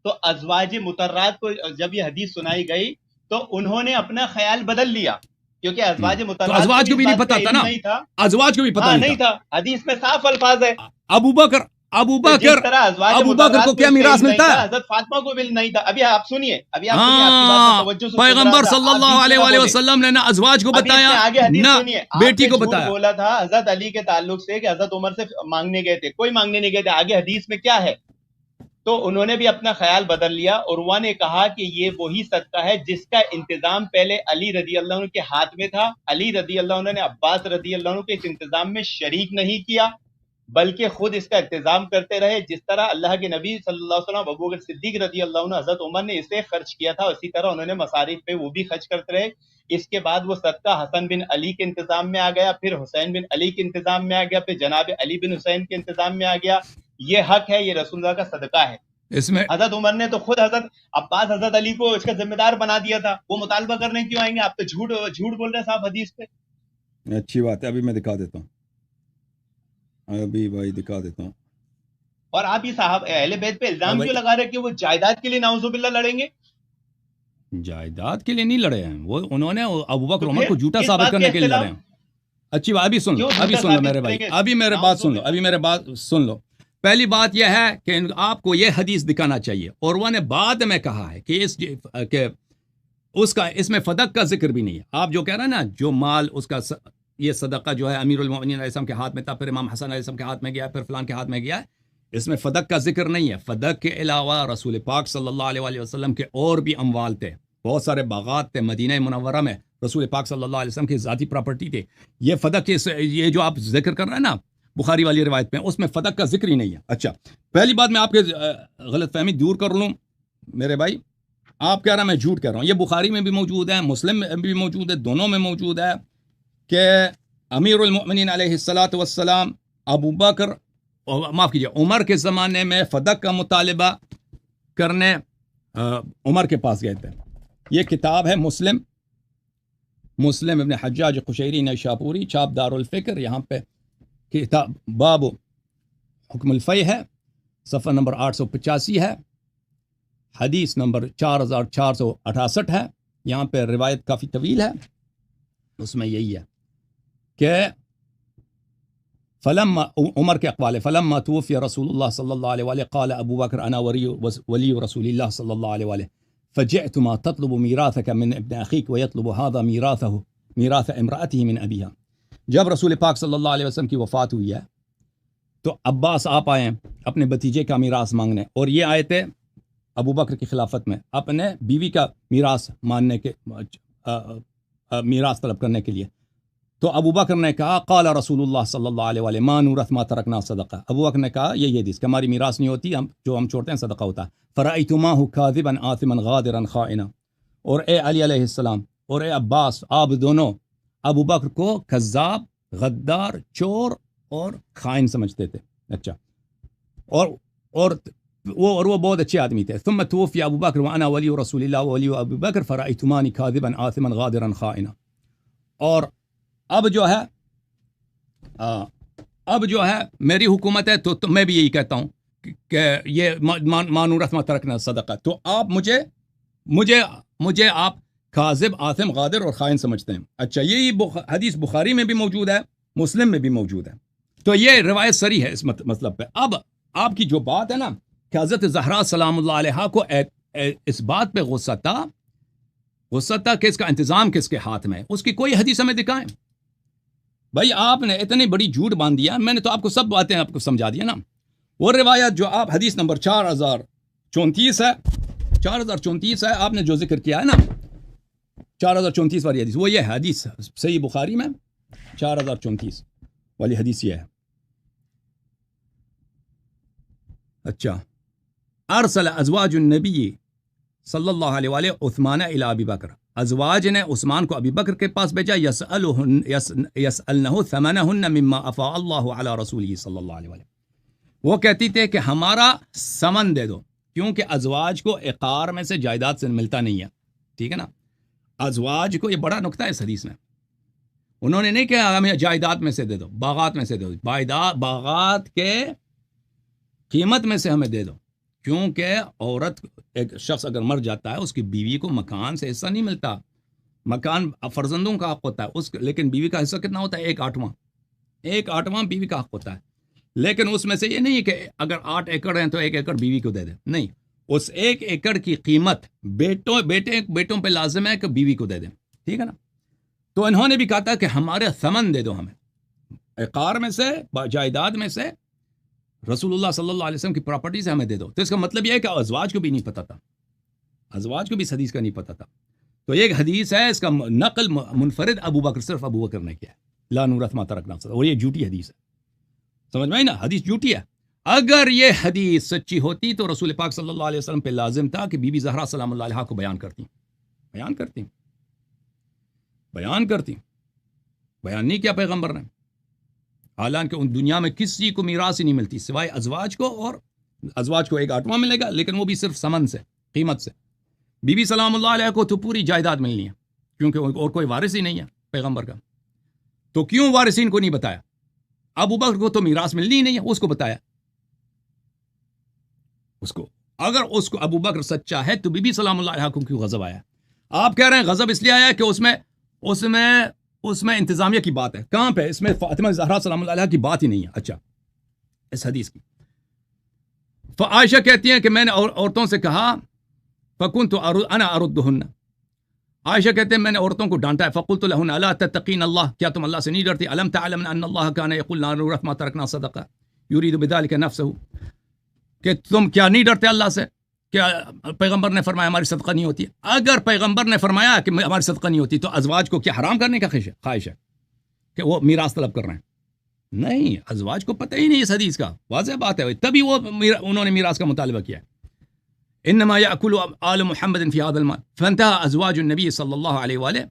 تو ازواج مطہرات کو جب یہ حدیث سنائی گئی تو انہوں نے اپنا خیال بدل لیا، کیونکہ ازواج مطہرات ازواج کو بھی نہیں پتا تھا نا، ازواج کو بھی پتا نہیں تھا. حدیث میں صاف الفاظ ہے. ابوبکر کو کیا میراث ملتا ہے؟ حضرت فاطمہ کو بھی نہیں تھا. ابھی آپ سنیے، پیغمبر صلی اللہ علیہ وسلم نے نہ ازواج کو بتایا نہ بیٹی کو بتایا. بولا تھا حضرت علی کے تعلق سے کہ حضرت عمر سے مانگنے گئے تھے، کوئی مانگنے نہیں گئے تھے. آگے حدیث میں کیا ہے؟ تو انہوں نے بھی اپنا خیال بدل لیا. عروہ نے کہا کہ یہ وہی صدقہ ہے جس کا انتظام پہلے علی رضی اللہ عنہ کے ہاتھ میں تھا. علی رضی اللہ عنہ نے عباس رضی اللہ عنہ کے اس انتظام میں شریک نہیں کیا بلکہ خود اس کا انتظام کرتے رہے. جس طرح اللہ کے نبی صلی اللہ علیہ وسلم ابوبکر صدیق رضی اللہ عنہ حضرت عمر نے اسے خرچ کیا تھا، اسی طرح انہوں نے مصارف پہ وہ بھی خرچ کرتے رہے. اس کے بعد وہ صدقہ حسن بن علی کے انتظام میں آ گیا، پھر حسین بن علی کے انتظام میں آ گیا، پھر جناب علی بن حسین کے انتظام میں آ گیا. یہ حق ہے، یہ رسول اللہ کا صدقہ ہے. اس میں حضرت عمر نے تو خود حضرت عباس حضرت علی کو اس کا ذمہ دار بنا دیا تھا. وہ مطالبہ کرنے کیوں آئیں گے؟ آپ تو جھوٹ بول رہے ہیں صاحب حدیث پہ. اچھی بات ہے، ابھی میں دکھا دیتا ہوں، ابھی بھائی دکھا دیتا ہوں. اور آپ یہ صاحب اہل بیت پہ الزام کیوں لگا رہے کہ وہ جائیداد کے لیے نعوذ باللہ لڑیں گے؟ جائیداد کے لیے نہیں لڑے ہیں وہ، انہوں نے ابوبکر عمر کو جھوٹا ثابت کرنے کے لیے لڑے ہیں. اچھی بات، ابھی سن لو میرے بھائی، ابھی میرے بات سن لو. پہلی بات یہ ہے کہ آپ کو یہ حدیث دکھانا چاہیے. اور وہ نے بعد میں کہا ہے کہ اس میں فدق کا ذکر بھی نہیں ہے. آپ جو کہہ رہے ہیں نا، جو مال اس کا یہ صدقہ جو ہے امیر المؤمنین علیہ السلام کے ہاتھ میں تھا، پھر امام حسن علیہ السلام کے ہاتھ میں گیا، پھر فلان کے ہاتھ میں گیا، اس میں فدق کا ذکر نہیں ہے. فدق کے علاوہ رسول پاک صلی اللہ علیہ وسلم کے اور بھی اموال تھے، بہت سارے باغات تھے مدینہ منورہ میں، رسول پاک صلی اللہ علیہ وسلم کی ذاتی پراپرٹی تھے. یہ فدق یہ جو آپ ذکر کر رہے ہیں نا بخاری والی روایت میں، اس میں فدق کا ذکر ہی نہیں ہے. اچھا، پہلی بات میں آپ کے غلط فہمی دور کر لوں میرے بھائی. آپ کہہ رہے ہیں میں جھوٹ کہہ رہا ہوں. یہ بخاری میں بھی موجود ہے, مسلم میں بھی موجود ہے, دونوں میں موجود ہے کہ امیر المؤمنین علیہ الصلاۃ والسلام ابو بکر, معاف کیجیے, عمر کے زمانے میں فدق کا مطالبہ کرنے عمر کے پاس گئے تھے. یہ کتاب ہے مسلم ابن حجاج قشیری نیشاپوری, چھاپ دار الفکر. یہاں پہ کتاب باب حکم الفی ہے, صفحہ نمبر 885 ہے, حدیث نمبر 4468 ہے. یہاں پہ روایت کافی طویل ہے, اس میں یہی ہے کہ فلما, عمر کے اقوال, فلما توفی رسول اللہ صلی اللہ علیہ وآلہ قال ابو بکر انا ولی رسول اللہ صلی اللہ علیہ وآلہ فجئت ما تطلب میراثک من ابن اخیک ویطلب هذا میراث امرأته من ابیها. جب رسول پاک صلی اللہ علیہ وسلم کی وفات ہوئی ہے تو عباس آپ آئے ہیں اپنے بھتیجے کا میراث مانگنے, اور یہ آئے تھے ابو بکر کی خلافت میں اپنے بیوی کا میراث ماننے کے, میراث طلب کرنے کے لیے. تو ابو بکر نے کہا قال رسول اللہ صلی اللہ علیہ وآلہ ما نورث ما ترکنا صدقہ. ابو بکر نے کہا یہ حدیث کہ ہماری میراث نہیں ہوتی, جو ہم چھوڑتے ہیں صدقہ ہوتا ہے. فرأیتماہ کاذبا آثما غادرا خائنا. اور اے علی علیہ السلام اور اے عباس, آپ دونوں ابو بکر کو کذاب, غدار, چور اور خائن سمجھتے تھے. اچھا, اور وہ بہت اچھے آدمی تھے. ثم توفی ابو بکر وانا ولی رسول اللہ ولی ابو بکر فرأیتمانی کاذبا آثما غادرا خائنا. اور اب جو ہے میری حکومت ہے تو میں بھی یہی کہتا ہوں کہ یہ مانورث ما ترکنا صدقہ. تو آپ مجھے آپ کاذب, آثم, غادر اور خائن سمجھتے ہیں. اچھا, یہی حدیث بخاری میں بھی موجود ہے, مسلم میں بھی موجود ہے. تو یہ روایت صریح ہے اس مطلب پہ. اب آپ کی جو بات ہے نا کہ حضرت زہرا سلام اللہ علیہا کو اس بات پہ غصہ تھا کہ اس کا انتظام کس کے ہاتھ میں ہے, اس کی کوئی حدیث ہمیں دکھائیں. بھائی آپ نے اتنی بڑی جھوٹ باندھ دیا, میں نے تو آپ کو سب باتیں آپ کو سمجھا دیا نا. وہ روایت جو آپ حدیث نمبر 4034 ہے, آپ نے جو ذکر کیا ہے نا 4034 والی حدیث, وہ یہ ہے حدیث صحیح بخاری میں 4034 والی حدیث یہ ہے. اچھا, ارسل ازواج النبی صلی اللہ علیہ وآلہ عثمان الی ابی بکر. ازواج نے عثمان کو ابی بکر کے پاس بھیجا, یسألنہ ثمنہن مما افاء اللہ علی رسولہ صلی اللہ علیہ وآلہ. وہ کہتی تھے کہ ہمارا سمن دے دو, کیونکہ ازواج کو عقار میں سے جائیداد سے ملتا نہیں ہے. ٹھیک ہے نا, ازواج کو, یہ بڑا نکتہ ہے اس حدیث میں, انہوں نے نہیں کہا ہمیں جائیداد میں سے دے دو, باغات میں سے دے دو, باغات کے قیمت میں سے ہمیں دے دو, کیونکہ عورت, ایک شخص اگر مر جاتا ہے اس کی بیوی کو مکان سے حصہ نہیں ملتا. مکان فرزندوں کا حق ہوتا ہے, لیکن بیوی کا حصہ کتنا ہوتا ہے؟ 1/8 بیوی کا حق ہوتا ہے. لیکن اس میں سے یہ نہیں ہے کہ اگر 8 ایکڑ ہیں تو 1 ایکڑ بیوی کو دے دے, نہیں, اس 1 ایکڑ کی قیمت بیٹوں پہ لازم ہے کہ بیوی کو دے دیں. ٹھیک ہے نا. تو انہوں نے بھی کہا تھا کہ ہمارے ثمن دے دو, ہمیں عقار میں سے, جائیداد میں سے, رسول اللہ صلی اللہ علیہ وسلم کی پراپرٹی سے ہمیں دے دو. تو اس کا مطلب یہ ہے کہ ازواج کو بھی نہیں پتا تھا, ازواج کو بھی اس حدیث کا نہیں پتا تھا. تو یہ ایک حدیث ہے, اس کا نقل منفرد ابو بکر, صرف ابو بکر نے کیا ہے, لا نورث ما ترکنا صدقہ. اور یہ جھوٹی حدیث ہے, سمجھ میں آئی نا, حدیث جھوٹی ہے. اگر یہ حدیث سچی ہوتی تو رسول پاک صلی اللہ علیہ وسلم پہ لازم تھا کہ بی بی زہرا سلام اللہ علیہا کو بیان کرتی. بیان نہیں کیا پیغمبر نے. حالانکہ ان دنیا میں کسی کو میراث ہی نہیں ملتی سوائے ازواج کو, اور ازواج کو 1/8 ملے گا, لیکن وہ بھی صرف سمن سے, قیمت سے. بی بی سلام اللہ علیہ کو تو پوری جائیداد ملنی ہے, کیونکہ اور کوئی وارث ہی نہیں ہے پیغمبر کا. تو کیوں وارثین کو نہیں بتایا؟ ابو بکر کو تو میراث ملنی ہی نہیں ہے, اس کو بتایا. اگر اس کو ابو بکر سچا ہے تو بی بی سلام اللہ علیہ کو کیوں غضب آیا؟ آپ کہہ رہے ہیں غضب اس لیے آیا کہ اس میں انتظامیہ کی بات ہے. کہاں پہ؟ اس میں فاطمہ زہرا سلام اللہ علیہ کی بات ہی نہیں ہے. اچھا, اس حدیث کی عائشہ کہتی ہیں کہ میں نے عورتوں سے کہا فَكُنْتُ أَنَا أَرُدُّهُنَّ. عائشہ کہتے ہیں میں نے عورتوں کو ڈانٹا ہے. فَقُلْتُ لَهُنَّ أَلَا تَتَّقِينَ اللَّهَ, کیا تم اللہ سے نہیں ڈرتی؟ أَلَمْ تَعْلَمْنَ أَنَّ اللَّهَ كَانَ يَقُولُ لَا نُورَثُ مَا تَرَكْنَا صَدَقَةً يُرِيدُ بِذَلِكَ نَفْسَهُ, کہ تم کیا نہیں ڈرتے اللہ سے کہ پیغمبر نے فرمایا ہماری صدقہ نہیں ہوتی. اگر پیغمبر نے فرمایا کہ ہماری صدقہ نہیں ہوتی تو ازواج کو کیا حرام کرنے کا خواہش ہے کہ وہ میراث طلب کر رہے ہیں؟ نہیں, ازواج کو پتہ ہی نہیں اس حدیث کا, واضح بات ہے, تبھی انہوں نے میراث کا مطالبہ کیا ہے. انما ياكل آل محمد في هذا المال فانتهى ازواج النبي صلی اللہ علیہ وآلہ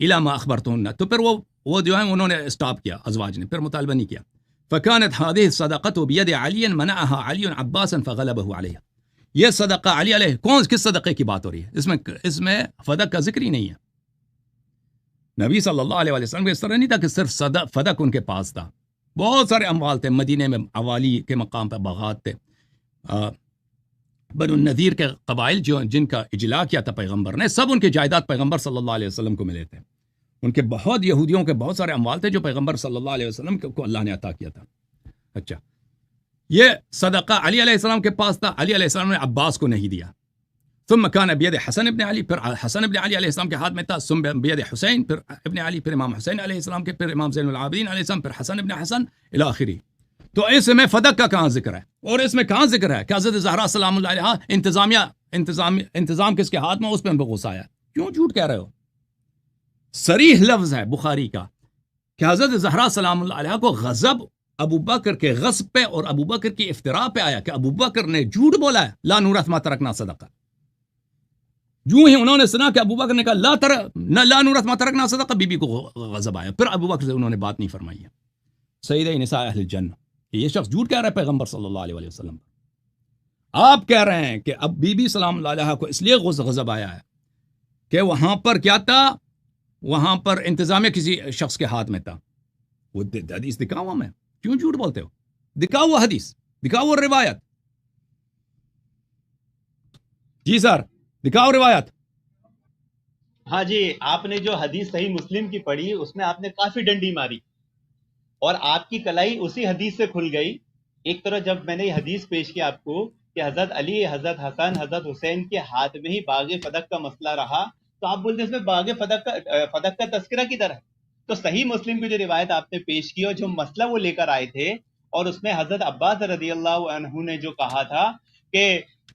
الى ما اخبرتهن. تو پھر وہ جو ہے انہوں نے اسٹاپ کیا، ازواج نے پھر مطالبہ نہیں کیا. فكانت هذه الصدقه بيد علي منعها علي عباسا فغلبه عليها. یہ صدقہ علی علیہ، کس صدقے کی بات ہو رہی ہے؟ اس میں فدق کا ذکر ہی نہیں ہے. نبی صلی اللہ علیہ وسلم کو اس طرح نہیں تھا کہ صرف فدق ان کے پاس تھا، بہت سارے اموال تھے. مدینے میں عوالی کے مقام پہ باغات تھے. بنو النذیر کے قبائل جن کا اجلاء کیا تھا پیغمبر نے، سب ان کے جائیداد پیغمبر صلی اللہ علیہ وسلم کو ملے تھے. ان کے بہت یہودیوں کے بہت سارے اموال تھے جو پیغمبر صلی اللہ علیہ وسلم کو اللہ نے عطا کیا تھا. اچھا، یہ صدقہ علی علیہ السلام کے پاس تھا، علی علیہ السلام نے عباس کو نہیں دیا. ثم كان بيد حسن ابن علی، پھر حسن ابن علی علیہ السلام کے ہاتھ میں تھا. ثم بيد حسین، پھر ابن علی، پھر امام حسین علیہ السلام کے، پھر امام زین العابدین علیہ السلام، پھر حسن ابن حسن الی آخری. تو اس میں فدق کا کہاں ذکر ہے؟ اور اس میں کہاں ذکر ہے کہ حضرت زہرا سلام اللہ علیہا انتظام کس کے ہاتھ میں، اس پہ ہم کو غصہ آیا؟ کیوں جھوٹ کہہ رہے ہو؟ صریح لفظ ہے بخاری کا کہ حضرت زہرا سلام اللہ علیہا کو غضب ابو بکر کے غصب پہ اور ابو بکر کی افتراء پہ آیا کہ ابو بکر نے جھوٹ بولا ہے، لا نورث ما ترکنا صدقہ. جو ہی انہوں نے سنا کہ ابو بکر نے کہا لا نورث ما ترکنا صدقہ، بی بی کو غضب آیا. پھر ابو بکر سے انہوں نے بات نہیں فرمائی ہے. سیدہ نساء اہل الجنہ، یہ شخص جھوٹ کہہ رہا ہے پیغمبر صلی اللہ علیہ وسلم. آپ کہہ رہے ہیں کہ اب بی بی سلام اللہ علیہ کو اس لیے غضب آیا ہے کہ وہاں پر کیا تھا، وہاں پر انتظامیہ کسی شخص کے ہاتھ میں تھا. وہ حدیث دکھاؤ ہمیں، کیوں جھوٹ بولتے ہو؟ دکھاؤ وہ حدیث، دکھاؤ وہ روایت. جی سر، دکھاؤ روایت. ہاں جی، آپ نے جو حدیث صحیح مسلم کی پڑھی اس میں آپ نے کافی ڈنڈی ماری اور آپ کی کلائی اسی حدیث سے کھل گئی. ایک طرح جب میں نے یہ حدیث پیش کی آپ کو کہ حضرت علی، حضرت حسن، حضرت حسین کے ہاتھ میں ہی باغ فدق کا مسئلہ رہا، تو آپ بولتے ہیں اس میں باغ فدق کا تذکرہ کدھر ہے؟ تو صحیح مسلم کی جو روایت آپ نے پیش کی اور جو مسئلہ وہ لے کر آئے تھے، اور اس میں حضرت عباس رضی اللہ عنہ نے جو کہا تھا کہ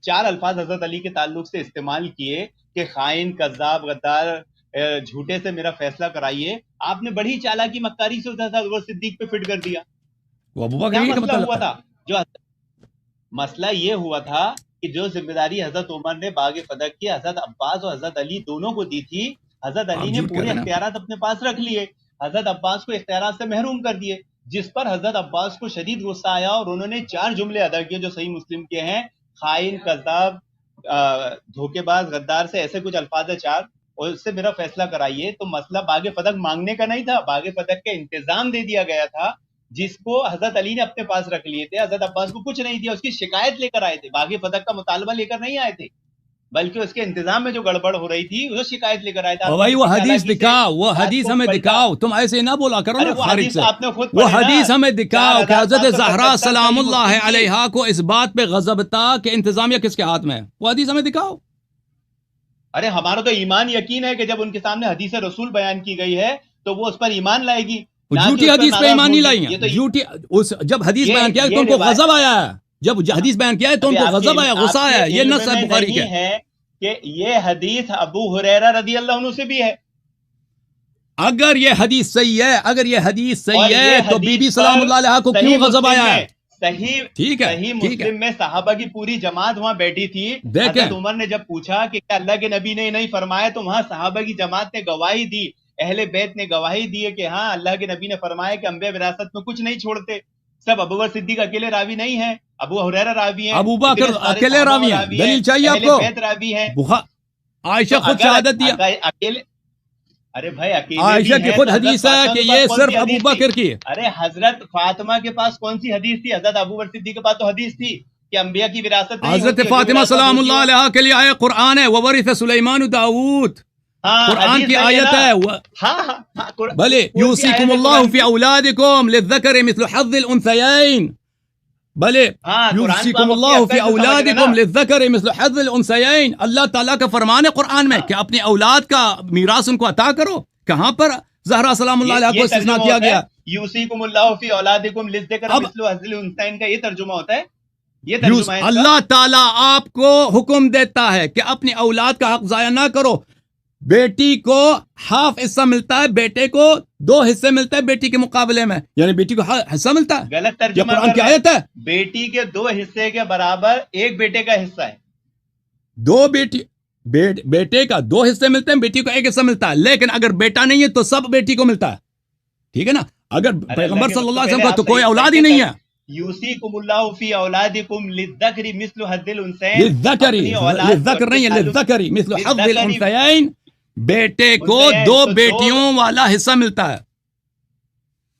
4 الفاظ حضرت علی کے تعلق سے استعمال کیے کہ خائن، کذاب، غدار، جھوٹے سے میرا فیصلہ کرائیے، آپ نے بڑی چالاکی مکاری سے حضرت صدیق پہ فٹ کر دیا. کیا مسئلہ ہوا تھا؟ جو مسئلہ یہ ہوا تھا کہ جو ذمہ داری حضرت عمر نے باغ فدق کی حضرت عباس اور حضرت علی دونوں کو دی تھی، حضرت علی نے پورے اختیارات اپنے پاس رکھ لیے، حضرت عباس کو اختیارات سے محروم کر دیے، جس پر حضرت عباس کو شدید غصہ آیا اور انہوں نے 4 جملے ادا کیے جو صحیح مسلم کے ہیں: خائن، کذاب، دھوکے باز، غدار سے ایسے کچھ الفاظ ہے 4، اور اس سے میرا فیصلہ کرائیے. تو مسئلہ باغ فدق مانگنے کا نہیں تھا، باغ فدق کا انتظام دے دیا گیا تھا جس کو حضرت علی نے اپنے پاس رکھ لیے تھے. حضرت عباس کو کچھ نہیں دیا، اس کی شکایت لے کر آئے تھے، باغ فدق کا مطالبہ لے کر نہیں آئے تھے، بلکہ اس کے انتظام میں جو گڑبڑ ہو رہی تھی وہ شکایت لے کر آئے تھے. بھائی وہ حدیث دکھاؤ، وہ حدیث ہمیں دکھاؤ، تم ایسے نہ بولا کرو نا خارج سے. وہ حدیث ہمیں دکھاؤ کہ حضرت زہرا سلام اللہ علیہا کو اس بات پہ غضب تھا کہ انتظامیہ کس کے ہاتھ میں ہے. وہ حدیث ہمیں دکھاؤ. ارے ہمارا تو ایمان یقین ہے کہ جب ان کے سامنے حدیث رسول بیان کی گئی ہے تو وہ اس پر ایمان لائے گی. جھوٹی حدیث پہ ایمان نہیں لائی ہیں. جھوٹی جب حدیث بیان کیا ہے تو ان کو غضب آیا ہے، جب حدیث بیان کیا ہے تو ان کو غضب آیا، غصہ آیا. یہ نص ہے بخاری کے ہے کہ یہ حدیث ابو ہریرہ رضی اللہ عنہ سے بھی ہے. اگر یہ حدیث صحیح ہے، اگر یہ حدیث صحیح ہے تو بی بی سلام اللہ علیہ کو کیوں غضب آیا ہے؟ صحیح مسلم میں صحابہ کی پوری جماعت وہاں بیٹھی تھی. حضرت عمر نے جب پوچھا کہ کیا اللہ کے نبی نے نہیں فرمایا، تو وہاں صحابہ کی جماعت نے گواہی دی، اہل بیت نے گواہی دی کہ ہاں اللہ کے نبی نے فرمایا کہ انبیاء وراثت میں کچھ نہیں چھوڑتے. سب ابو بکر صدیق اکیلے راوی نہیں ہیں، ابو ہریرہ راوی ہیں، ابو بکر اکیلے راوی ہیں. دلیل چاہیے آپ کو؟ بیت راوی ہیں، عائشہ خود شہادت دیا. اکیلے، ارے بھائی اکیلے عائشہ کی خود حدیث ہے کہ یہ صرف ابو بکر کی. ارے حضرت فاطمہ کے پاس کون سی حدیث تھی؟ حضرت ابو بکر صدیق کے پاس تو حدیث تھی کہ انبیاء کی وراثت نہیں. حضرت فاطمہ سلام اللہ علیہا کے لیے آئے قرآن ہے، وورث سلیمان داؤد، قرآن کی آیت ہے. بلے یوصیکم اللہ فی اولادکم للذکر مثل حظ الانثیین. بلے یوصیکم اللہ فی اولادکم للذکر مثل حظ الانثیین. اللہ تعالیٰ کا فرمان ہے قرآن میں کہ اپنی اولاد کا میراث ان کو عطا کرو. کہاں پر زہرا سلام اللہ علیہ کو استثناء کیا گیا؟ یوصیکم اللہ فی اولادکم للذکر مثل حظ الانثیین کا یہ ترجمہ ہوتا ہے. یہ ترجمہ ہے اللہ تعالیٰ آپ کو حکم دیتا ہے کہ اپنی اولاد کا حق ضائع نہ کرو. بیٹی کو ہاف حصہ ملتا ہے، بیٹے کو 2 حصے ملتے ہیں بیٹی کے مقابلے میں، یعنی بیٹی کو حصہ ملتا ہے. غلط ترجمہ قرآن کی آیت ہے. بیٹی کے 2 حصے کے برابر ایک بیٹے کا حصہ ہے. دو بیٹے کا 2 حصے ملتے ہیں، بیٹی کو 1 حصہ ملتا ہے، لیکن اگر بیٹا نہیں ہے تو سب بیٹی کو ملتا ہے، ٹھیک ہے نا؟ اگر پیغمبر صلی اللہ علیہ وسلم کا تو کوئی اولاد ہی نہیں ہے. یوصیکم اللہ فی اولادکم للذکر مثل حظ الانثیین، للذکر نہیں ہے، للذکر مثل حظ الانثیین، بیٹے کو 2 بیٹیوں والا حصہ ملتا ہے.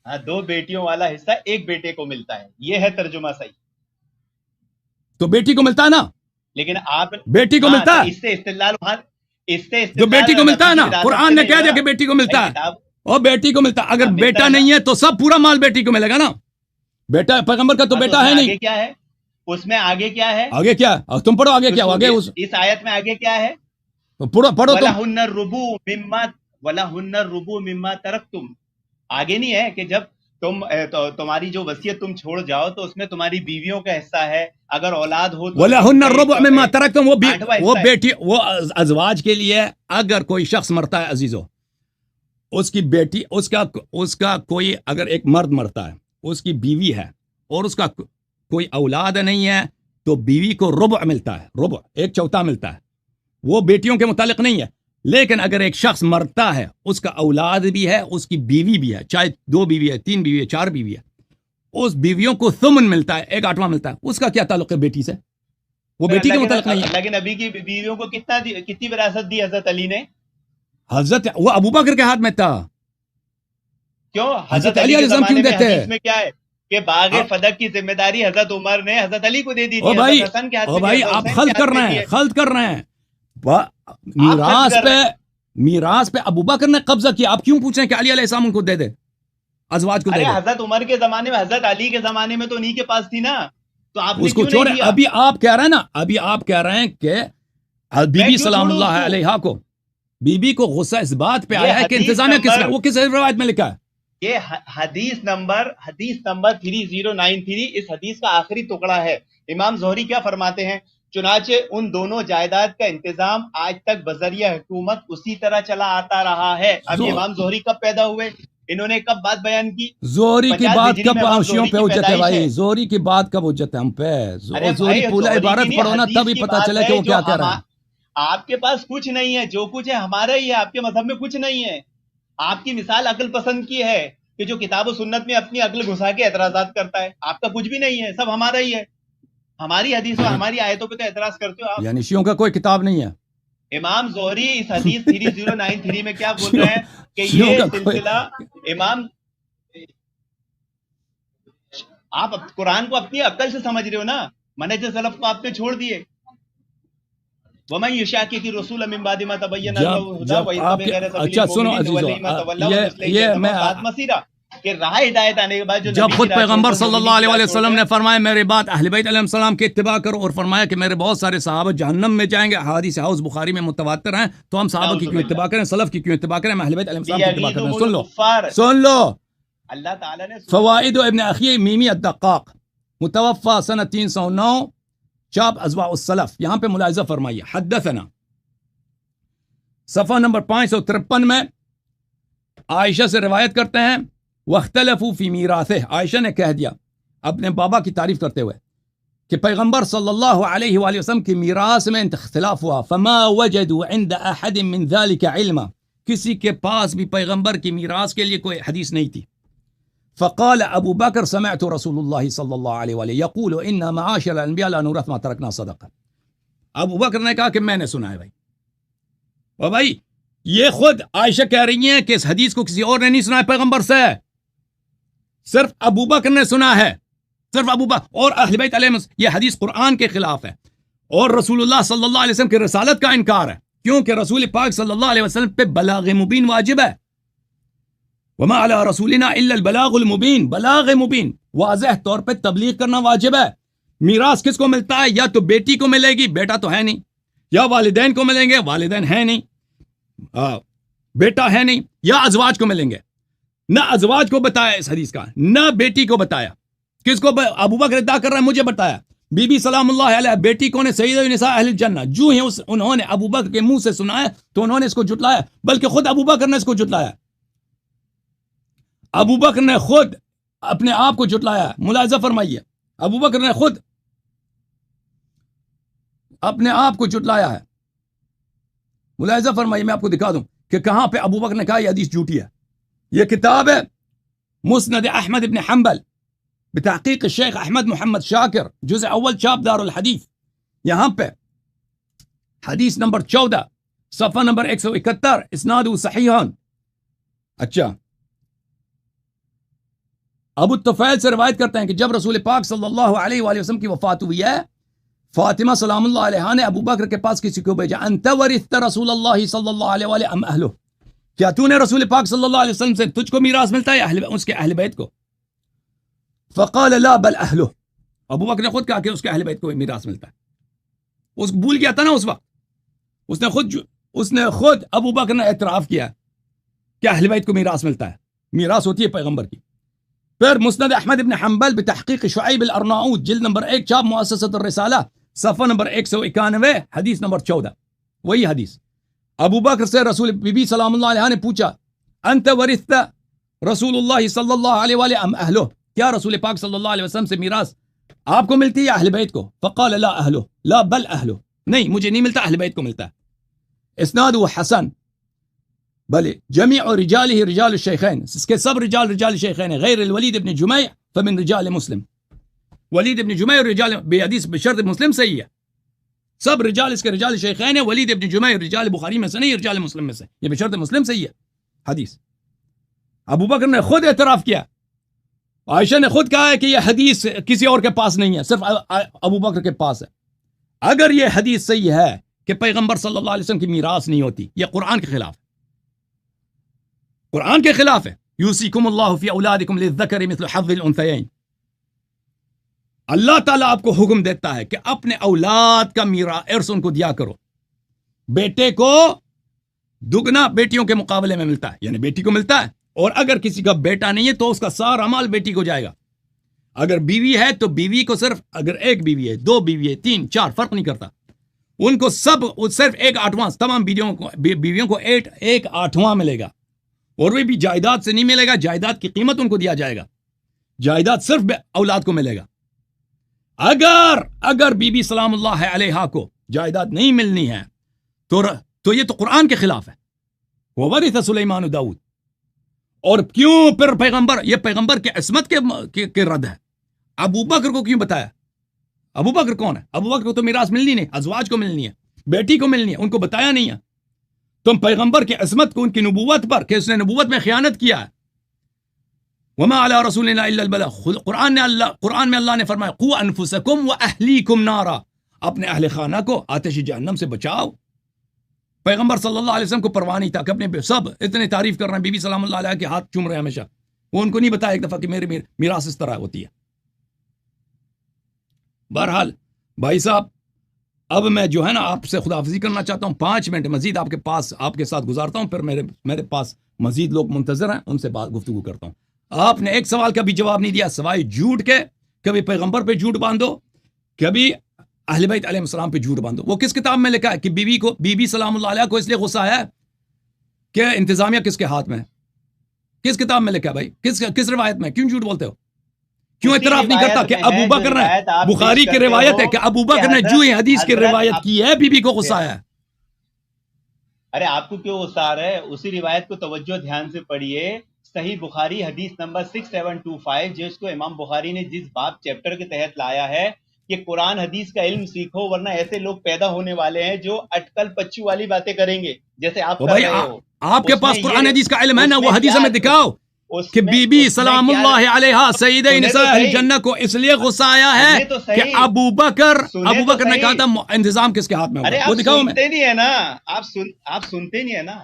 ہاں 2 بیٹیوں والا حصہ 1 بیٹے کو ملتا ہے، یہ ہے ترجمہ صحیح. تو بیٹی کو ملتا ہے نا، لیکن آپ بیٹی کو ملتا ہے، اس سے استدلال جو بیٹی کو ملتا ہے نا، قرآن نے کہہ دیا کہ بیٹی کو ملتا ہے، اور بیٹی کو ملتا ہے. اگر بیٹا نہیں ہے تو سب پورا مال بیٹی کو ملے گا نا. بیٹا پیغمبر کا تو بیٹا ہے نہیں. کیا ہے اس میں آگے کیا ہے؟ آگے کیا ہے؟ تم پڑھو آگے کیا آگے اس آیت میں آگے کیا ہے؟ پڑھو وَلَهُنَّ الرُّبُوُ مِمَّا تَرَكْتُمْ. آگے نہیں ہے کہ جب تمہاری جو وصیت تم چھوڑ جاؤ تو اس میں تمہاری بیویوں کا حصہ ہے، اگر اولاد ہو تو وَلَهُنَّ الرُّبُعُ مِمَّا تَرَكْتُمْ. وہ بیٹی، وہ ازواج کے لیے اگر کوئی شخص مرتا ہے عزیزو، اس کی بیٹی، اس کا کوئی اگر ایک مرد مرتا ہے، اس کی بیوی ہے اور اس کا کوئی اولاد نہیں ہے تو بیوی کو ربع ملتا ہے، ربع 1/4 ملتا ہے. وہ بیٹیوں کے متعلق نہیں ہے. لیکن اگر ایک شخص مرتا ہے، اس کا اولاد بھی ہے، اس کی بیوی بھی ہے، چاہے 2 بیوی ہے، 3 بیوی ہے، 4 بیوی ہے، اس بیویوں کو ثمن ملتا ہے، 1/8 ملتا ہے. اس کا کیا تعلق ہے بیٹی سے؟ وہ بیٹی کے متعلق نہیں ہے. لیکن نبی کی بیویوں کو کتنی وراثت دی حضرت علی نے؟ حضرت وہ ابو بکر کے ہاتھ میں تھا. کیوں؟ حضرت علی کے زمانے میں حدیث میں کیا ہے کہ باغ فدق کی ذمہ داری حضرت عمر نے حضرت علی کو دے دی تھی. او بھائی آپ خلط کر رہے ہیں. میراث پہ ابو بکر نے قبضہ کیا. آپ کیوں پوچھ رہے ہیں کہ علی علیہ السلام ان کو دے دے، ازواج کو دے دے؟ حضرت عمر کے زمانے میں، حضرت علی کے زمانے میں تو انہی کے پاس تھی نا، تو آپ اس کو چھوڑے. ابھی آپ کہہ رہے ہیں کہ بی بی سلام اللہ علیہا کو، بی بی کو غصہ اس بات پہ آیا ہے کہ انتظامیہ کس کا، وہ کس روایت میں لکھا ہے؟ یہ حدیث نمبر 3093، اس حدیث کا آخری ٹکڑا ہے. امام زہری کیا فرماتے ہیں؟ چنانچہ ان دونوں جائیداد کا انتظام آج تک بذریعہ حکومت اسی طرح چلا آتا رہا ہے. اب امام زہری کب پیدا ہوئے؟ انہوں نے کب بات بیان کی؟ زہری کی بات کب حوثیوں پہ حجت ہے بھائی؟ زہری کی بات کب حجت ہے ہم پہ؟ زہری پورا عبارت پڑھو نا تب ہی پتہ چلے کہ وہ کیا کہہ رہا ہے. آپ کے پاس کچھ نہیں ہے، جو کچھ ہے ہمارا ہی ہے. آپ کے مذہب میں کچھ نہیں ہے. آپ کی مثال عقل پسند کی ہے کہ جو کتاب و سنت میں اپنی عقل گھسا کے اعتراضات کرتا ہے. آپ کا کچھ بھی نہیں ہے، سب ہمارا ہی ہے. ہماری حدیث اور ہماری آیتوں پہ تو اعتراض کرتے ہو آپ. یعنی شیعوں کا کوئی کتاب نہیں ہے. امام زہری اس حدیث 3093 میں کیا بول رہے ہیں کہ یہ سلسلہ امام، آپ قرآن کو اپنی عقل سے سمجھ رہے ہو نا، منہج سلف کو آپ نے چھوڑ دیے. وَمَن يُشَاقِقِ الرَّسُولَ مِن بَعْدِ مَا تَبَيَّنَ لَهُ الْهُدَىٰ وَيَتَّبِعْ غَيْرَ سَبِيلِ الْمُؤْمِنِينَ نُوَلِّهِ مَا تَوَلَّىٰ وَنُصْلِهِ جَهَنَّمَ وَسَاءَتْ مَصِيرًا. کہ راہ ہدایت آنے کے بعد جب خود پیغمبر صلی اللہ علیہ وسلم نے فرمایا میرے بعد اہل بیت علیہ السلام کی اتباع کرو، اور فرمایا کہ میرے بہت سارے صحابہ جہنم میں جائیں گے، حدیث حوض بخاری میں متواتر ہیں، تو ہم صحابہ کی کیوں اتباع کریں، سلف کی کیوں اتباع کریں، اہل بیت علیہ السلام کی اتباع کریں. سن لو اللہ تعالیٰ نے فوائد ابن اخی میمی الدقاق، متوفى سنہ 309، چاپ ازواء السلف. یہاں پہ ملاحظہ فرمائیے. حدثنا صفحہ نمبر 553 میں عائشہ سے روایت کرتے ہیں، واختلفوا فی میراثہ، عائشہ نے کہہ دیا اپنے بابا کی تعریف کرتے ہوئے کہ پیغمبر صلی اللہ علیہ وآلہ وسلم کی میراث میں اختلاف ہوا. فما وجدوا عند احد من ذلك علما، کسی کے پاس بھی پیغمبر کی میراث کے لیے کوئی حدیث نہیں تھی. فقال ابو بکر سمعت رسول اللہ صلی اللہ علیہ وآلہ یقول ان معاشر الانبیاء لا نورث ما ترکنا صدقہ. ابو بکر نے کہا کہ میں نے سنا ہے بھائی. اور بھائی یہ خود عائشہ کہہ رہی ہیں کہ اس حدیث کو کسی اور نے نہیں سنا ہے پیغمبر سے، صرف ابو بکر نے سنا ہے، صرف ابو بکر. اور اہل بیت علیہ السلام، یہ حدیث قرآن کے خلاف ہے اور رسول اللہ صلی اللہ علیہ وسلم کی رسالت کا انکار ہے، کیونکہ رسول پاک صلی اللہ علیہ وسلم پہ بلاغ مبین واجب ہے. وما علی رسولنا الا البلاغ المبین، بلاغ مبین، واضح طور پہ تبلیغ کرنا واجب ہے. میراث کس کو ملتا ہے؟ یا تو بیٹی کو ملے گی، بیٹا تو ہے نہیں، یا والدین کو ملیں گے، والدین ہیں نہیں، بیٹا ہے نہیں، یا ازواج کو ملیں گے. نہ ازواج کو بتایا اس حدیث کا، نہ بیٹی کو بتایا. کس کو ابو بکر ادعا کر رہا ہے مجھے بتایا. بی بی سلام اللہ علیہ بیٹی کون ہے؟ سید النساء اہل الجنہ. جو ہی انہوں نے ابو بکر کے منہ سے سنا ہے تو انہوں نے اس کو جھٹلایا، بلکہ خود ابو بکر نے اس کو جھٹلایا. ابو بکر نے خود اپنے آپ کو جھٹلایا. ملاحظہ فرمائیے، ابو بکر نے خود اپنے آپ کو جھٹلایا ہے. ملاحظہ فرمائیے, میں آپ کو دکھا دوں کہ کہاں پہ ابو بکر نے کہا یہ حدیث جھوٹی ہے. یہ کتاب ہے مسند احمد ابن حنبل بتحقیق الشیخ احمد محمد شاکر, جزء اول چاپ دار الحدیث. یہاں پہ حدیث نمبر 14 صفحہ نمبر 171, اسناد صحیحان. اچھا, ابو الطفیل سے روایت کرتے ہیں کہ جب رسول پاک صلی اللہ علیہ وآلہ وسلم کی وفات ہوئی ہے, فاطمہ سلام اللہ علیہا نے ابو بکر کے پاس کسی کو بھیجا, انت ورثت رسول اللہ صلی اللہ علیہ وآلہ ام اہلہ, کیا تو نے رسول پاک صلی اللہ علیہ وسلم سے تجھ کو میراث ملتا ہے اس کے اہل بیت کو؟ فقال لا بل اہلہ, ابو بکر نے خود کہا کہ اس کے اہل بیت کو میراث ملتا ہے. اس بھول گیا تھا نا اس وقت, اس نے خود ابو بکر نے اعتراف کیا کہ اہل بیت کو میراث ملتا ہے, میراث ہوتی ہے پیغمبر کی. پھر مسند احمد ابن حنبل بتحقیق شعیب الارناؤوط, جلد نمبر 1 چاپ مؤسسۃ الرسالہ, صفحہ نمبر 191, حدیث نمبر 14. وہی حدیث. ابو بکر سے رسول بی بی سلام اللہ علیہ نے پوچھا, انت ورثت رسول اللہ صلی اللہ علیہ وآلہ ام اہلہ, کیا رسول پاک صلی اللہ علیہ وسلم سے میراث آپ کو ملتی ہے یا اہل بیت کو؟ فقال لا اہلہ لا بل اہلہ, نہیں مجھے نہیں ملتا, اہل بیت کو ملتا ہے. اسناد حسن, بل جميع رجاله رجال الشیخین, اس کے سب رجال الشیخین ہیں, غیر الولید ابن جمیع فمن رجال مسلم. ولید ابن جمیع رجال بحدیث بشرط مسلم صحیح ہے, سب رجال اس کے رجال شیخین ہیں. ولید ابن جمیع رجال بخاری میں سے نہیں, رجال مسلم میں سے, یہ بشرط مسلم صحیح ہے حدیث. ابو بکر نے خود اعتراف کیا, عائشہ نے خود کہا ہے کہ یہ حدیث کسی اور کے پاس نہیں ہے, صرف ابو بکر کے پاس ہے. اگر یہ حدیث صحیح ہے کہ پیغمبر صلی اللہ علیہ وسلم کی میراث نہیں ہوتی, یہ قرآن کے خلاف ہے, قرآن کے خلاف ہے. یوصیکم اللہ فی اولادکم للذکر مثل حظ الانثیین, اللہ تعالیٰ آپ کو حکم دیتا ہے کہ اپنے اولاد کا ارث ان کو دیا کرو. بیٹے کو دگنا بیٹیوں کے مقابلے میں ملتا ہے, یعنی بیٹی کو ملتا ہے, اور اگر کسی کا بیٹا نہیں ہے تو اس کا سارا مال بیٹی کو جائے گا. اگر بیوی ہے تو بیوی کو صرف, اگر ایک بیوی ہے, 2 بیوی ہے, 3 4 فرق نہیں کرتا, ان کو صرف 1/8 تمام بیویوں کو 1/8 ملے گا. اور وہ بھی جائیداد سے نہیں ملے گا, جائیداد کی قیمت ان کو دیا جائے گا, جائیداد صرف اولاد کو ملے گا. اگر بی بی سلام اللہ علیہا کو جائیداد نہیں ملنی ہے تو یہ تو قرآن کے خلاف ہے. وورث سلیمان داؤد, اور کیوں پھر یہ پیغمبر کے عصمت کے رد ہے. ابو بکر کو کیوں بتایا؟ ابو بکر کون ہے؟ ابو بکر کو تو میراث ملنی نہیں, ازواج کو ملنی ہے, بیٹی کو ملنی ہے, ان کو بتایا نہیں ہے. تم پیغمبر کے عصمت کو, ان کی نبوت پر, کہ اس نے نبوت میں خیانت کیا ہے. وما علی رسولنا الا البلاغ, قرآن میں اللہ نے فرمایا قوا انفسکم واہلیکم نارا, اپنے اہل خانہ کو آتش جہنم سے بچاؤ. پیغمبر صلی اللہ علیہ وسلم کو پرواہ نہیں تھا کہ اپنے سب اتنے تعریف کر رہے ہیں, بی بی سلام اللہ علیہ کے ہاتھ چوم رہے ہیں ہمیشہ, وہ ان کو نہیں بتایا ایک دفعہ کہ میری میراث اس طرح ہوتی ہے. بہرحال بھائی صاحب, اب میں جو ہے نا آپ سے خداحافظی کرنا چاہتا ہوں, 5 منٹ مزید آپ کے ساتھ گزارتا ہوں, پھر میرے پاس مزید لوگ منتظر ہیں, ان سے گفتگو کرتا ہوں. آپ نے ایک سوال کا بھی جواب نہیں دیا سوائے جھوٹ کے. کبھی پیغمبر پہ جھوٹ باندھو, کبھی اہل بیت علیہ السلام پہ جھوٹ باندھو. وہ کس کتاب میں لکھا ہے کہ بی بی سلام اللہ علیہ کو اس لیے غصہ آیا کہ انتظامیہ کس کے ہاتھ میں ہے؟ کس کتاب میں لکھا ہے بھائی؟ کس روایت میں؟ کیوں جھوٹ بولتے ہو؟ کیوں اعتراف نہیں کرتا کہ ابو بکر نے, بخاری کی روایت ہے کہ ابو بکر نے جو ہی حدیث کی روایت کی ہے بی بی کو غصہ آیا ہے. ارے آپ کو کیوں غصہ آ رہا ہے؟ اسی روایت کو توجہ دھیان سے پڑھیے. صحیح بخاری حدیث نمبر 6725, جس کو امام بخاری نے جس باب چیپٹر کے تحت لایا ہے کہ قرآن حدیث کا علم سیکھو, ورنہ ایسے لوگ پیدا ہونے والے ہیں جو اٹکل پچو والی باتیں کریں گے جیسے آپ کر رہے ہو. آپ کے پاس قرآن حدیث کا علم ہے نا, وہ حدیث میں دکھاؤ کہ بی بی سلام اللہ علیہا سیدہ نساء اہل جنہ کو اس لیے غصہ آیا ہے کہ ابو بکر نے کہا تھا انتظام کس کے ہاتھ میں ہوگا. وہ دکھاؤ. میں سنتے نہیں ہے نا, آپ سنتے نہیں ہے نا.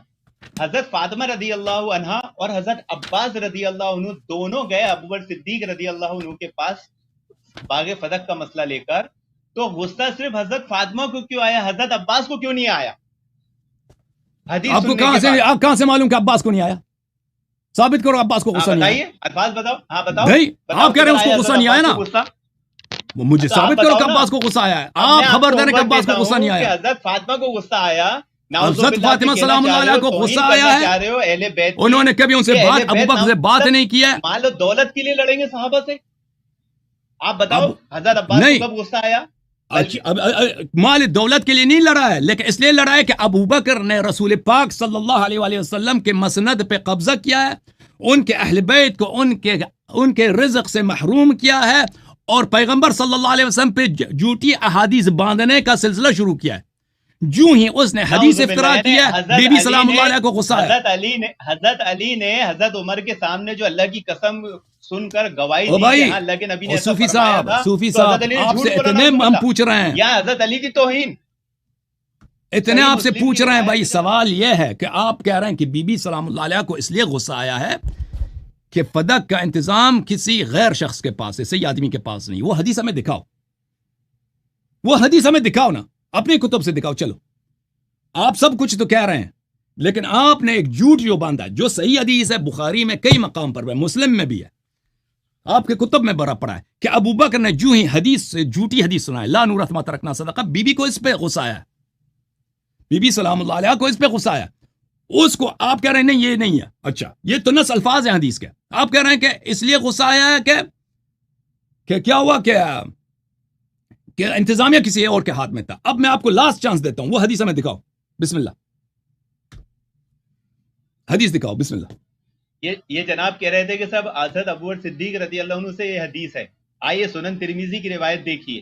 حضرت فاطمہ رضی اللہ عنہ اور حضرت عباس رضی اللہ عنہ دونوں گئے ابو بکر صدیق رضی اللہ عنہ کے پاس باغ فتح کا مسئلہ لے کر, تو غصہ صرف حضرت فاطمہ کو کیوں آیا, حضرت عباس کو کیوں نہیں آیا؟ آپ کو کہاں سے معلوم کہ عباس کو نہیں آیا؟ ثابت کرو عباس کو غصہ نہیں آیا. الفاظ بتاؤ. ہاں بتاؤ. نہیں, آپ کہہ رہے ہیں اس کو غصہ نہیں آیا نا, مجھے ثابت کرو کہ عباس کو غصہ آیا ہے. آپ خبر دے رہے کہ عباس کو غصہ نہیں آیا. حضرت فاطمہ کو غصہ آیا, حضرت فاطمہ سلام اللہ علیہ کو غصہ آیا ہے. انہوں نے کبھی ان سے ابو بکر سے بات نہیں کی ہے. مان لو دولت کے لیے لڑیں گے صحابہ سے, آپ بتاؤ حضرت عباس کو کب غصہ آیا؟ مال دولت کے لیے نہیں لڑا ہے، لیکن اس لیے لڑا ہے کہ ابو بکر نے رسول پاک صلی اللہ علیہ وآلہ وسلم کے مسند پہ قبضہ کیا ہے، ان کے اہل بیت کو ان کے رزق سے محروم کیا ہے، اور پیغمبر صلی اللہ علیہ وسلم پہ جھوٹی احادیث باندھنے کا سلسلہ شروع کیا ہے۔ جو ہی اس نے حدیث افترا کیا، بی بی سلام اللہ علیہ کو غصہ ہے۔ حضرت علی نے حضرت عمر کے سامنے جو اللہ کی قسم سن کر گواہی دی کہ اللہ کے نبی نے صوفی صاحب آپ سے اتنے ہم پوچھ رہے ہیں، یا حضرت علی کی توہین اتنے آپ سے پوچھ رہے ہیں بھائی، سوال یہ ہے کہ آپ کہہ رہے ہیں کہ بی بی سلام اللہ علیہ کو اس لیے غصہ آیا ہے کہ فدق کا انتظام کسی غیر شخص کے پاس ہے، صحیح آدمی کے پاس نہیں۔ وہ حدیث ہمیں دکھاؤ، وہ حدیث ہمیں دکھاؤ نا، اپنی کتب سے دکھاؤ۔ چلو آپ سب کچھ تو کہہ رہے ہیں، لیکن آپ نے ایک جھوٹ جو باندھا، جو صحیح حدیث ہے، بخاری میں کئی مقام پر ہے، مسلم میں بھی ہے، آپ کے کتب میں بڑا پڑا ہے کہ ابو بکر نے جو ہی حدیث سے جھوٹی حدیث سنائے، لا نورث ما ترکنا صدقہ، بی بی کو اس پہ غصہ آیا، بی بی سلام اللہ علیہ کو اس پہ غصہ آیا، اس کو آپ کہہ رہے ہیں نہیں یہ نہیں ہے۔ اچھا، یہ تو نص الفاظ ہیں حدیث کے، آپ کہہ رہے ہیں کہ اس لیے غصہ آیا ہے کہ کیا ہوا کہ انتظامیہ کسی اور کے ہاتھ میں تھا۔ اب میں آپ کو لاسٹ چانس دیتا ہوں، وہ حدیث ہمیں دکھاؤ، بسم اللہ، حدیث دکھاؤ، بسم اللہ۔ یہ جناب کہہ رہے تھے کہ سب حضرت ابو بکر صدیق رضی اللہ عنہ سے یہ حدیث ہے۔ آئیے سنن ترمذی کی روایت دیکھیے،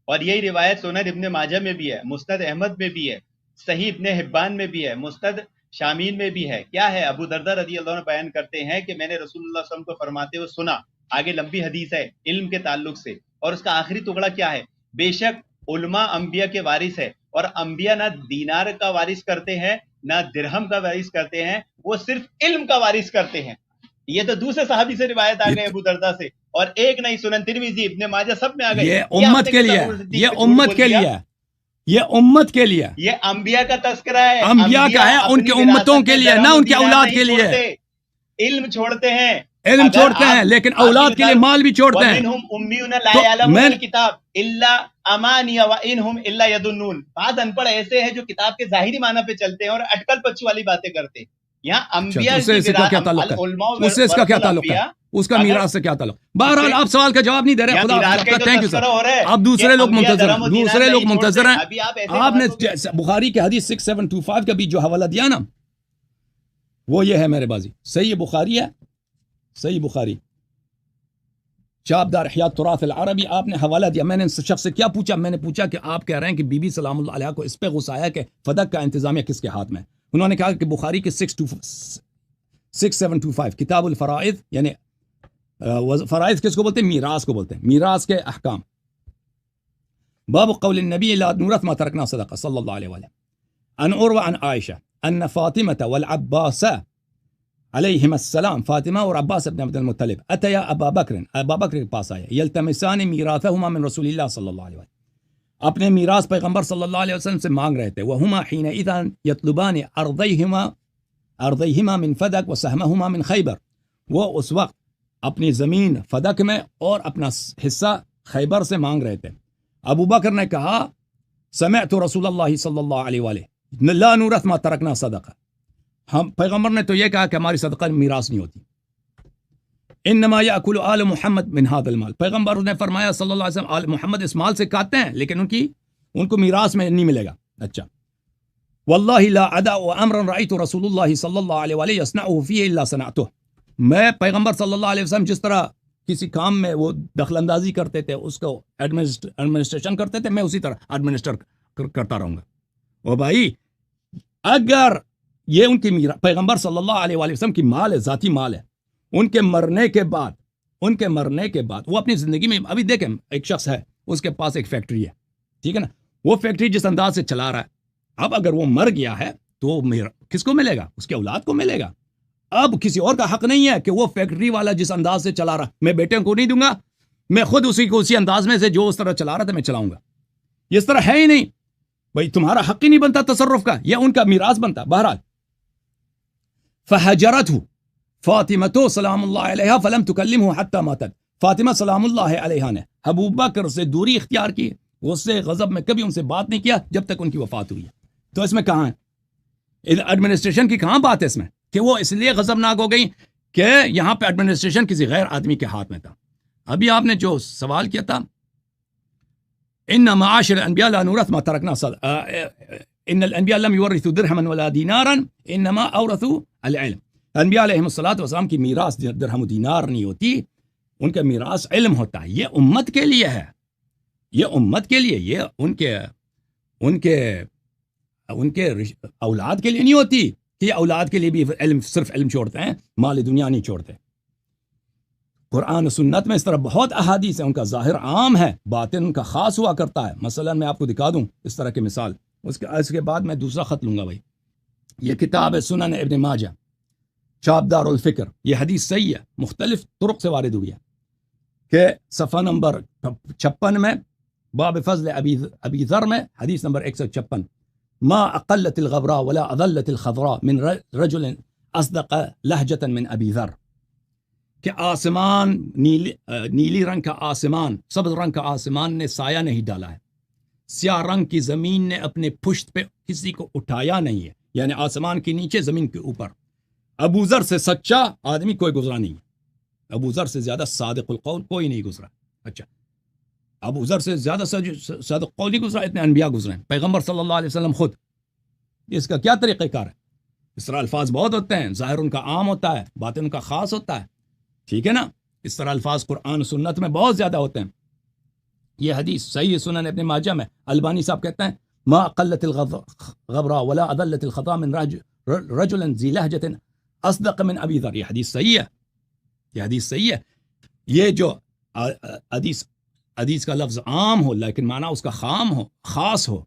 اور یہی روایت سنن ابن ماجہ میں بھی ہے، مسند احمد میں بھی ہے، صحیح ابن حبان میں بھی ہے، مسند شامین میں بھی ہے۔ کیا ہے؟ ابو دردہ رضی اللہ عنہ بیان کرتے ہیں کہ میں نے رسول اللہ صلی اللہ علیہ وسلم کو فرماتے ہوئے سنا، آگے لمبی حدیث ہے علم کے تعلق سے، اور اس کا آخری ٹکڑا کیا ہے؟ بے شک علماء انبیاء کے وارث ہے، اور انبیاء نہ دینار کا وارث کرتے ہیں نہ درہم کا وارث کرتے ہیں، وہ صرف علم کا وارث کرتے ہیں۔ یہ تو دوسرے صحابی سے روایت آ گئے ابو دردہ سے، اور ایک نہیں، سنن ترمذی، ابن ماجہ سب میں آ گئے۔ یہ امت کے لیے، یہ امت کے لیے، یہ امت کے لیے، یہ انبیاء کا تذکرہ ہے، انبیاء کا ہے، ان کے امتوں کے لیے، نہ ان کی اولاد کے لیے۔ علم چھوڑتے ہیں، علم چھوڑتے ہیں، لیکن اولاد کے لیے مال بھی چھوڑتے ہیں۔ وَمِنْهُمْ أُمِّيُّونَ لَا يَعْلَمُونَ الْكِتَابَ إِلَّا أَمَانِيَ وَإِنْهُمْ إِلَّا يَظُنُّونَ۔ بعض ان پڑھ ایسے ہیں جو کتاب کے ظاہری معنی پہ چلتے ہیں اور اٹکل پچو والی باتیں کرتے ہیں۔ یہاں انبیاء اس سے کیا تعلق ہے؟ اس سے اس کا کیا تعلق ہے؟ اس کا میراث سے کیا تعلق؟ بہرحال آپ سوال کا جواب نہیں دے رہے، خدا آپ کا تھینک یو سر۔ آپ دوسرے لوگ منتظر ہیں، دوسرے لوگ منتظر ہیں۔ آپ نے بخاری کے حدیث 6725 کا بھی جو حوالہ دیا نا، وہ یہ ہے میرے بازی، صحیح بخاری ہے، صحیح بخاری، چابدار احیاء تراث العربی، آپ نے حوالہ دیا۔ میں نے اس شخص سے کیا پوچھا؟ میں نے پوچھا کہ آپ کہہ رہے ہیں کہ بی بی سلام اللہ علیہ کو اس پہ غصہ آیا کہ فدق کا انتظامیہ کس کے ہاتھ میں؟ انہوں نے کہا کہ بخاری کے 6725 کتاب الفرائض، یعنی فرائض کس کو بولتے ہیں؟ میراث کو بولتے ہیں، میراث کے احکام، باب قول النبی لا نورث ما ترکنا صدقہ صلی اللہ علیہ وآلہ، عن عروہ عن عائشہ ان فاطمہ والعباس علیہم السلام، فاطمہ اور عباس ابن عبد المطلب، اتیا ابا بکر، ابا بکر کے پاس آئے، یلتمسان میراثہما من رسول اللہ صلی اللہ علیہ وآلہ، اپنے میراث پیغمبر صلی اللہ علیہ وسلم سے مانگ رہے تھے، وہما حینئذ یطلبان ارضیہما من فدک وسہمہما من خیبر، وہ اس وقت اپنی زمین فدک میں اور اپنا حصہ خیبر سے مانگ رہے تھے۔ ابو بکر نے کہا سمعت رسول اللہ صلی اللہ علیہ وآلہ لا نورث ما ترکنا صدقہ، ہم پیغمبر نے تو یہ کہا کہ ہماری صدقہ میراث نہیں ہوتی، انما یاکل آل محمد من هذا المال، پیغمبر نے فرمایا صلی اللہ علیہ وسلم آل محمد اس مال سے کھاتے ہیں لیکن ان کو میراث میں نہیں ملے گا۔ اچھا، واللہ لا ادع امرا رأیت رسول اللہ صلی اللہ علیہ وآلہ یصنعه فیہ الا صنعته، میں پیغمبر صلی اللہ علیہ وسلم جس طرح کسی کام میں وہ دخل اندازی کرتے تھے، اس کو ایڈمنسٹریشن کرتے تھے، میں اسی طرح ایڈمنسٹر کرتا رہوں گا۔ اور بھائی اگر یہ ان کی پیغمبر صلی اللہ علیہ وآلہ وسلم کی مال ہے، ذاتی مال ہے، ان کے مرنے کے بعد وہ اپنی زندگی میں، ابھی دیکھیں ایک شخص ہے، اس کے پاس ایک فیکٹری ہے، ٹھیک ہے نا، وہ فیکٹری جس انداز سے چلا رہا ہے، اب اگر وہ مر گیا ہے تو کس کو ملے گا؟ اس کے اولاد کو ملے گا۔ اب کسی اور کا حق نہیں ہے کہ وہ فیکٹری والا جس انداز سے چلا رہا میں بیٹے کو نہیں دوں گا، میں خود اسی کو اسی انداز میں سے جو اس طرح چلا رہا تھا میں چلاؤں گا، یہ اس طرح ہے ہی نہیں بھائی، تمہارا حق ہی نہیں بنتا تصرف کا، یہ ان کا میراث بنتا۔ بہرحال فہجرتہ فاطمہ سلام اللہ علیہ فلم تکلمہ حتی ماتت، فاطمہ سلام اللہ علیہ نے ابو بکر سے دوری اختیار کی، اس سے غضب میں کبھی ان سے بات نہیں کیا جب تک ان کی وفات ہوئی ہے۔ تو اس میں کہاں ہے ایڈمنسٹریشن کی، کہاں بات ہے اس میں کہ وہ اس لیے غضبناک ہو گئی کہ یہاں پہ ایڈمنسٹریشن کسی غیر آدمی کے ہاتھ میں تھا۔ ابھی آپ نے جو سوال کیا تھا، إن معاشر الأنبياء لا نورث ما تركنا إن الأنبياء لم يورثوا درهما ولا دينارا إنما أورثوا العلم. انبیاء علیہ الصلوۃ والسلام کی میراث درہم و دینار نہیں ہوتی، ان کا میراث علم ہوتا ہے. یہ امت کے لیے ہے، یہ امت کے لیے، یہ ان کے اولاد کے لیے نہیں ہوتی کہ یہ اولاد کے لیے بھی علم، صرف علم چھوڑتے ہیں، مال دنیا نہیں چھوڑتے. قرآن و سنت میں اس طرح بہت احادیث ہیں، ان کا ظاہر عام ہے، باطن ان کا خاص ہوا کرتا ہے. مثلا میں آپ کو دکھا دوں اس طرح کی مثال، اس کے بعد میں دوسرا خط لوں گا. بھائی یہ کتاب ہے سنن ابن ماجہ، چاپ دار الفکر. یہ حدیث صحیح ہے، مختلف طرق سے وارد ہوئی ہے کہ صفحہ نمبر 56 میں باب فضل ابی ذر میں حدیث نمبر 156، ما اقلت الغبراء ولا اضلت الخضراء من رجل اصدق لہجة من ابی ذر. کہ آسمان نیلی رنگ کا آسمان، سبز رنگ کا آسمان نے سایہ نہیں ڈالا ہے، سیاہ رنگ کی زمین نے اپنے پشت پہ کسی کو اٹھایا نہیں ہے، یعنی آسمان کے نیچے زمین کے اوپر. ابو ذر سے سچا آدمی کوئی گزرا نہیں ہے، ابو ذر سے زیادہ صادق القول کوئی نہیں گزرا. اچھا، ابو ذر سے زیادہ صادق قول نہیں گزرا، اتنے انبیاء گزرے ہیں، پیغمبر صلی اللہ علیہ وسلم خود. اس کا کیا طریقہ کار ہے؟ اس طرح الفاظ بہت ہوتے ہیں، ظاہر ان کا عام ہوتا ہے، باطن ان کا خاص ہوتا ہے، ٹھیک ہے نا. اس طرح الفاظ قرآن و سنت میں بہت زیادہ ہوتے ہیں. یہ حدیث صحیح سنن ابن ماجہ میں البانی صاحب کہتے ہیں ما اقلت الغبراء ولا اضلت الخطا من رجل ذی لہجة اصدق من ابی ذر. یہ حدیث صحیح ہے، یہ حدیث صحیح ہے. یہ جو حدیث کا لفظ عام ہو لیکن معنی اس کا خاص ہو،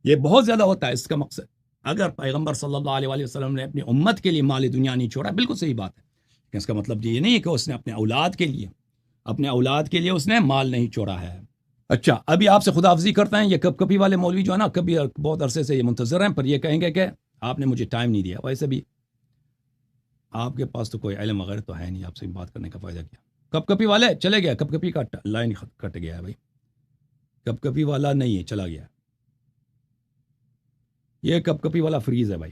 یہ بہت زیادہ ہوتا ہے. اس کا مقصد اگر پیغمبر صلی اللہ علیہ وسلم نے اپنی امت کے لیے مال دنیا نہیں چھوڑا، بالکل صحیح بات ہے، لیکن اس کا مطلب یہ نہیں ہے کہ اس نے اپنے اولاد کے لیے اس نے مال نہیں چھوڑا ہے. اچھا، ابھی آپ سے خدا حافظی کرتے ہیں. یہ کبھی والے مولوی جو ہے نا، کبھی بہت عرصے سے یہ منتظر ہیں، پر یہ کہیں گے کہ آپ نے مجھے ٹائم نہیں دیا. ویسے بھی آپ کے پاس تو کوئی علم وغیرہ تو ہے نہیں، آپ سے بات کرنے کا فائدہ کیا. کبھی والے چلے گیا، کبھی کا لائن کٹ گیا ہے بھائی، کبھی والا نہیں ہے، چلا گیا. یہ کبھی والا فریز ہے بھائی.